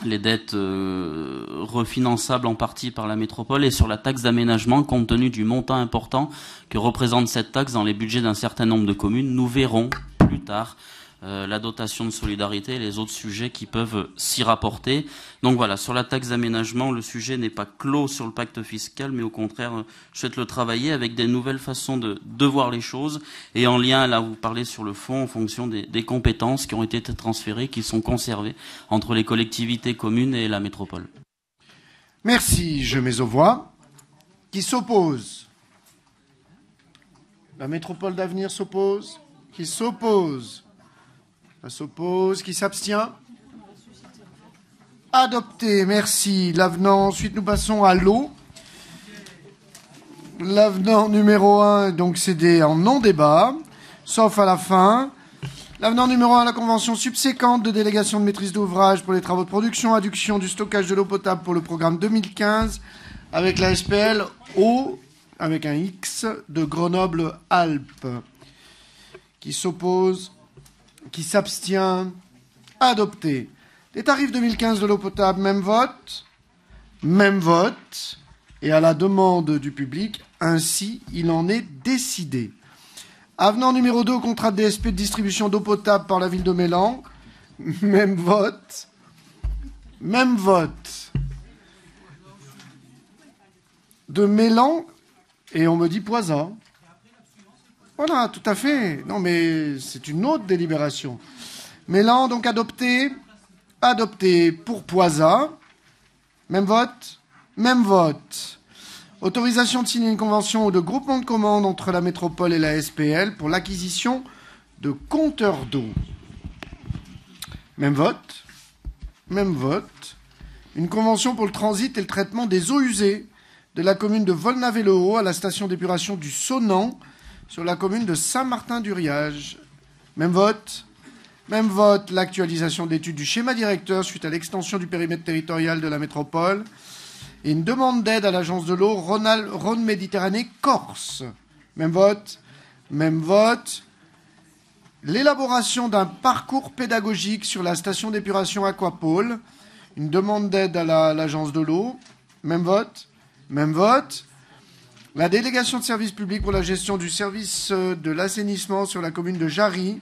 les dettes refinançables en partie par la métropole, et sur la taxe d'aménagement, compte tenu du montant important que représente cette taxe dans les budgets d'un certain nombre de communes. Nous verrons plus tard la dotation de solidarité et les autres sujets qui peuvent s'y rapporter. Donc voilà, sur la taxe d'aménagement, le sujet n'est pas clos sur le pacte fiscal, mais au contraire, je souhaite le travailler avec des nouvelles façons de voir les choses, et en lien, là, vous parlez sur le fond, en fonction des compétences qui ont été transférées, qui sont conservées entre les collectivités communes et la métropole. Merci, je mets aux voix. Qui s'oppose? La métropole d'avenir s'oppose? Qui s'oppose? Ça s'oppose. Qui s'abstient? Adopté. Merci. L'avenant. Ensuite, nous passons à l'eau. L'avenant numéro 1, donc c'est en non-débat, sauf à la fin. L'avenant numéro 1 à la convention subséquente de délégation de maîtrise d'ouvrage pour les travaux de production, adduction du stockage de l'eau potable pour le programme 2015 avec la SPL eau, avec un X, de Grenoble-Alpes. Qui s'oppose? Qui s'abstient? Adopté. Les tarifs 2015 de l'eau potable, même vote. Même vote. Et à la demande du public, ainsi, il en est décidé. Avenant numéro 2 au contrat de DSP de distribution d'eau potable par la ville de Mélan. Même vote. Même vote. De Mélan, et on me dit Poisa. Voilà, tout à fait. Non, mais c'est une autre délibération. Mélan, donc adopté. Adopté pour Poisa. Même vote. Même vote. Autorisation de signer une convention ou de groupement de commandes entre la métropole et la SPL pour l'acquisition de compteurs d'eau. Même vote. Même vote. Une convention pour le transit et le traitement des eaux usées de la commune de Volnavez-le-Haut à la station d'épuration du Sonant sur la commune de Saint-Martin-du-Riage. Même vote. Même vote. L'actualisation de l'étude du schéma directeur suite à l'extension du périmètre territorial de la métropole. Et une demande d'aide à l'agence de l'eau Rhône-Méditerranée-Corse. Même vote. Même vote. L'élaboration d'un parcours pédagogique sur la station d'épuration Aquapole. Une demande d'aide à l'agence de l'eau. Même vote. Même vote. La délégation de service public pour la gestion du service de l'assainissement sur la commune de Jarry.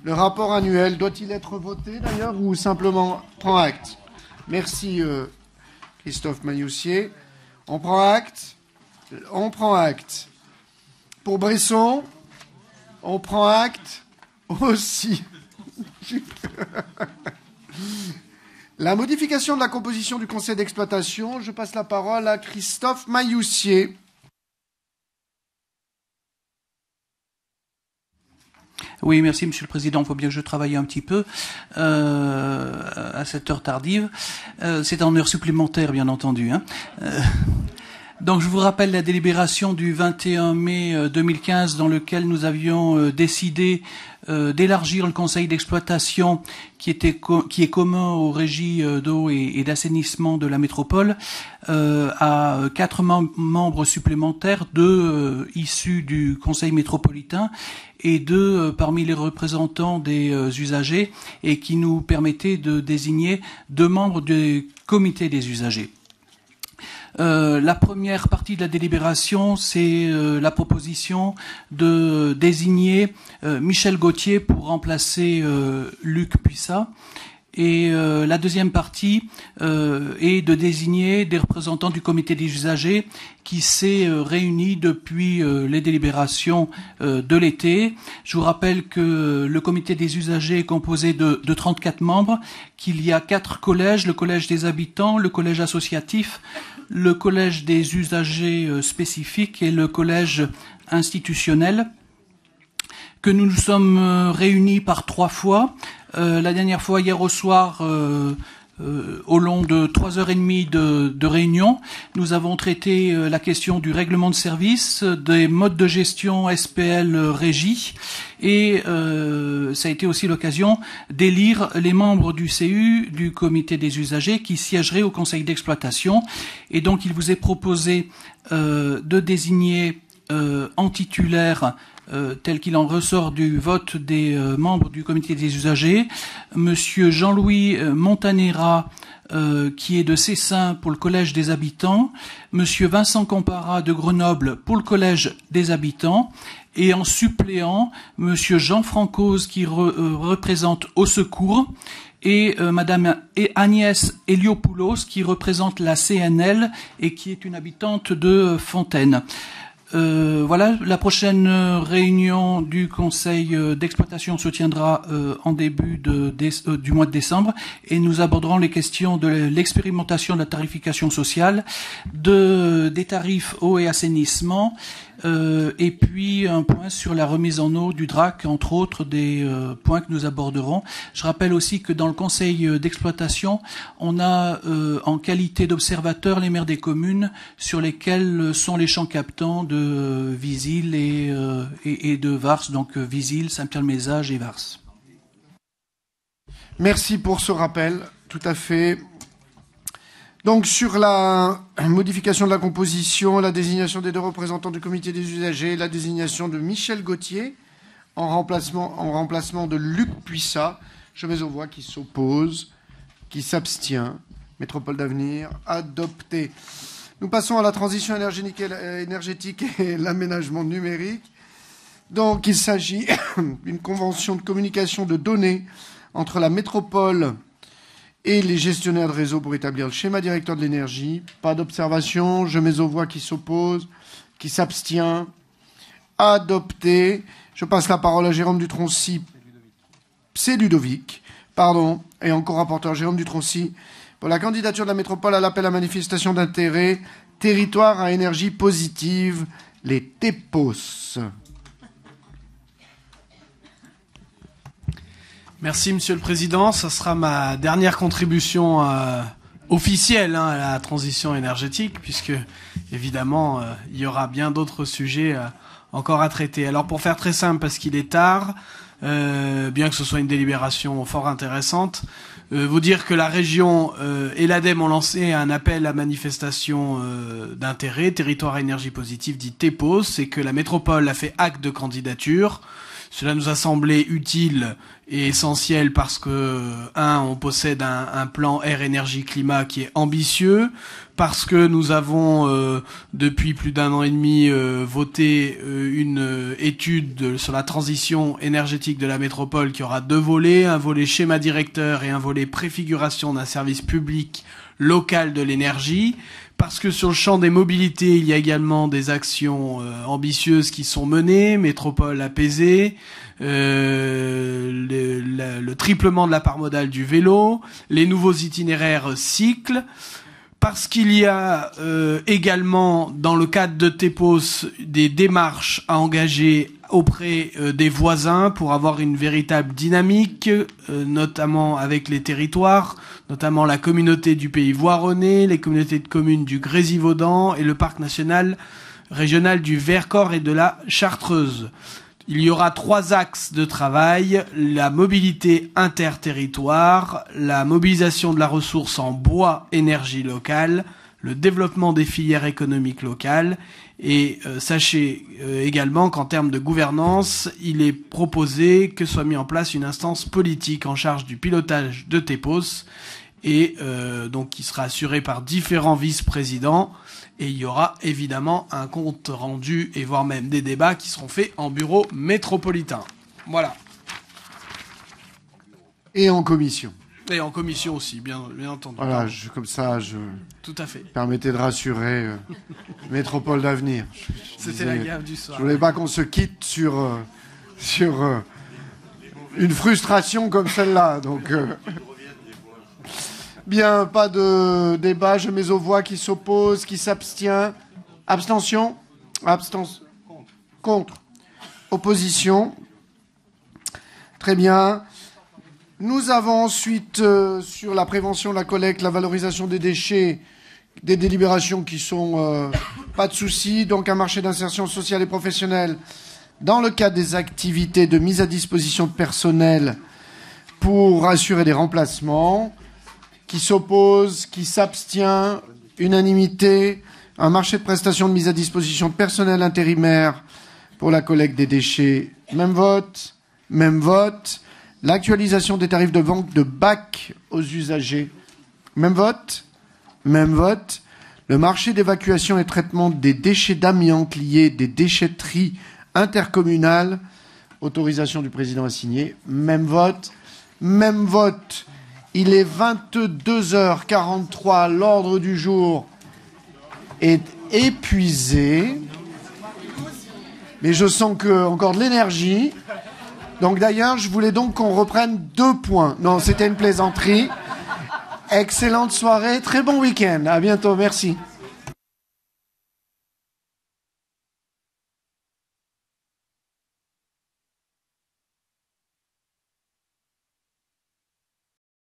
Le rapport annuel, doit-il être voté d'ailleurs ou simplement prend acte? Merci Christophe Mayoussier. On prend acte. On prend acte. Pour Bresson, on prend acte aussi. La modification de la composition du conseil d'exploitation, je passe la parole à Christophe Mayoussier. Oui, merci Monsieur le Président. Il faut bien que je travaille un petit peu à cette heure tardive. C'est en heure supplémentaire, bien entendu. Donc je vous rappelle la délibération du 21 mai 2015 dans lequel nous avions décidé d'élargir le conseil d'exploitation qui est commun aux régies d'eau et d'assainissement de la métropole à 4 membres supplémentaires, 2 issus du conseil métropolitain et 2 parmi les représentants des usagers, et qui nous permettait de désigner 2 membres du comité des usagers. La première partie de la délibération, c'est la proposition de désigner Michel Gauthier pour remplacer Luc Puissat. Et la deuxième partie est de désigner des représentants du comité des usagers qui s'est réuni depuis les délibérations de l'été. Je vous rappelle que le comité des usagers est composé de 34 membres, qu'il y a 4 collèges, le collège des habitants, le collège associatif, le collège des usagers spécifiques et le collège institutionnel, que nous nous sommes réunis par 3 fois. La dernière fois, hier au soir, au long de 3h30 de réunion. Nous avons traité la question du règlement de service, des modes de gestion SPL régie, et ça a été aussi l'occasion d'élire les membres du CU, du comité des usagers, qui siégeraient au conseil d'exploitation. Et donc il vous est proposé de désigner en titulaire, tel qu'il en ressort du vote des membres du comité des usagers, Monsieur Jean-Louis Montanera, qui est de Cessin pour le Collège des habitants, Monsieur Vincent Compara de Grenoble pour le Collège des habitants, et en suppléant, Monsieur Jean Francoz qui représente Au Secours, et Madame Agnès Eliopoulos qui représente la CNL et qui est une habitante de Fontaine. Voilà, la prochaine réunion du conseil d'exploitation se tiendra en début du mois de décembre, et nous aborderons les questions de l'expérimentation de la tarification sociale, des tarifs eau et assainissement, et puis un point sur la remise en eau du DRAC, entre autres des points que nous aborderons. Je rappelle aussi que dans le conseil d'exploitation, on a en qualité d'observateurs les maires des communes sur lesquels sont les champs captants de Visil et de Vars, donc Visil, Saint-Pierre-le-Mézage et Vars. Merci pour ce rappel, tout à fait. Donc sur la modification de la composition, la désignation des 2 représentants du comité des usagers, la désignation de Michel Gauthier en remplacement de Luc Puissat, je mets aux voix qui s'oppose, qui s'abstient. Métropole d'avenir, adopté. Nous passons à la transition énergétique et l'aménagement numérique. Donc il s'agit d'une convention de communication de données entre la métropole et les gestionnaires de réseau pour établir le schéma directeur de l'énergie. Pas d'observation. Je mets aux voix qui s'oppose, qui s'abstient. Adopté. Je passe la parole à Jérôme Dutroncy. C'est Ludovic. Pardon. Et encore rapporteur Jérôme Dutroncy. Pour la candidature de la métropole à l'appel à manifestation d'intérêt, territoire à énergie positive, les TEPOS. Merci, Monsieur le Président. Ça sera ma dernière contribution officielle à la transition énergétique, puisque, évidemment, il y aura bien d'autres sujets encore à traiter. Alors, pour faire très simple, parce qu'il est tard, bien que ce soit une délibération fort intéressante, vous dire que la région et l'ADEME ont lancé un appel à manifestation d'intérêt, territoire à énergie positive, dit TEPOS, et que la métropole a fait acte de candidature. Cela nous a semblé utile et essentiel parce que, on possède un plan air, énergie, climat qui est ambitieux, parce que nous avons, depuis plus d'1 an et demi, voté une étude sur la transition énergétique de la métropole qui aura 2 volets, un volet schéma directeur et un volet préfiguration d'un service public local de l'énergie, parce que sur le champ des mobilités, il y a également des actions ambitieuses qui sont menées, métropole apaisée, le triplement de la part modale du vélo, les nouveaux itinéraires cycles, parce qu'il y a également, dans le cadre de TEPOS, des démarches à engager auprès des voisins pour avoir une véritable dynamique, notamment avec les territoires, notamment la communauté du Pays Voironnais, les communautés de communes du Grésivaudan et le parc national régional du Vercors et de la Chartreuse. Il y aura 3 axes de travail: la mobilité interterritoire, la mobilisation de la ressource en bois énergie locale, le développement des filières économiques locales. Et sachez également qu'en termes de gouvernance, il est proposé que soit mis en place une instance politique en charge du pilotage de TEPOS, et donc qui sera assurée par différents vice-présidents. Et il y aura évidemment un compte rendu et voire même des débats qui seront faits en bureau métropolitain. Voilà. Et en commission. Et en commission aussi, bien entendu. Voilà, comme ça, tout à fait. Permettez de rassurer Métropole d'avenir. C'était la gaffe du soir. Je voulais pas qu'on se quitte sur une frustration comme celle-là. Donc, bien, pas de débat. Je mets aux voix qui s'oppose, qui s'abstient. Abstention. Contre. Opposition. Très bien. Nous avons ensuite, sur la prévention, la collecte, la valorisation des déchets, des délibérations qui sont pas de souci. Donc un marché d'insertion sociale et professionnelle dans le cadre des activités de mise à disposition de personnel pour assurer des remplacements. Qui s'oppose, qui s'abstient, unanimité. Un marché de prestations de mise à disposition de personnel intérimaire pour la collecte des déchets. Même vote. Même vote. L'actualisation des tarifs de vente de bacs aux usagers. Même vote. Même vote. Le marché d'évacuation et traitement des déchets d'amiante liés des déchetteries intercommunales. Autorisation du président à signer. Même vote. Même vote. Il est 22h43. L'ordre du jour est épuisé. Mais je sens que encore de l'énergie. Donc d'ailleurs, je voulais donc qu'on reprenne 2 points. Non, c'était une plaisanterie. Excellente soirée, très bon week-end. À bientôt, merci.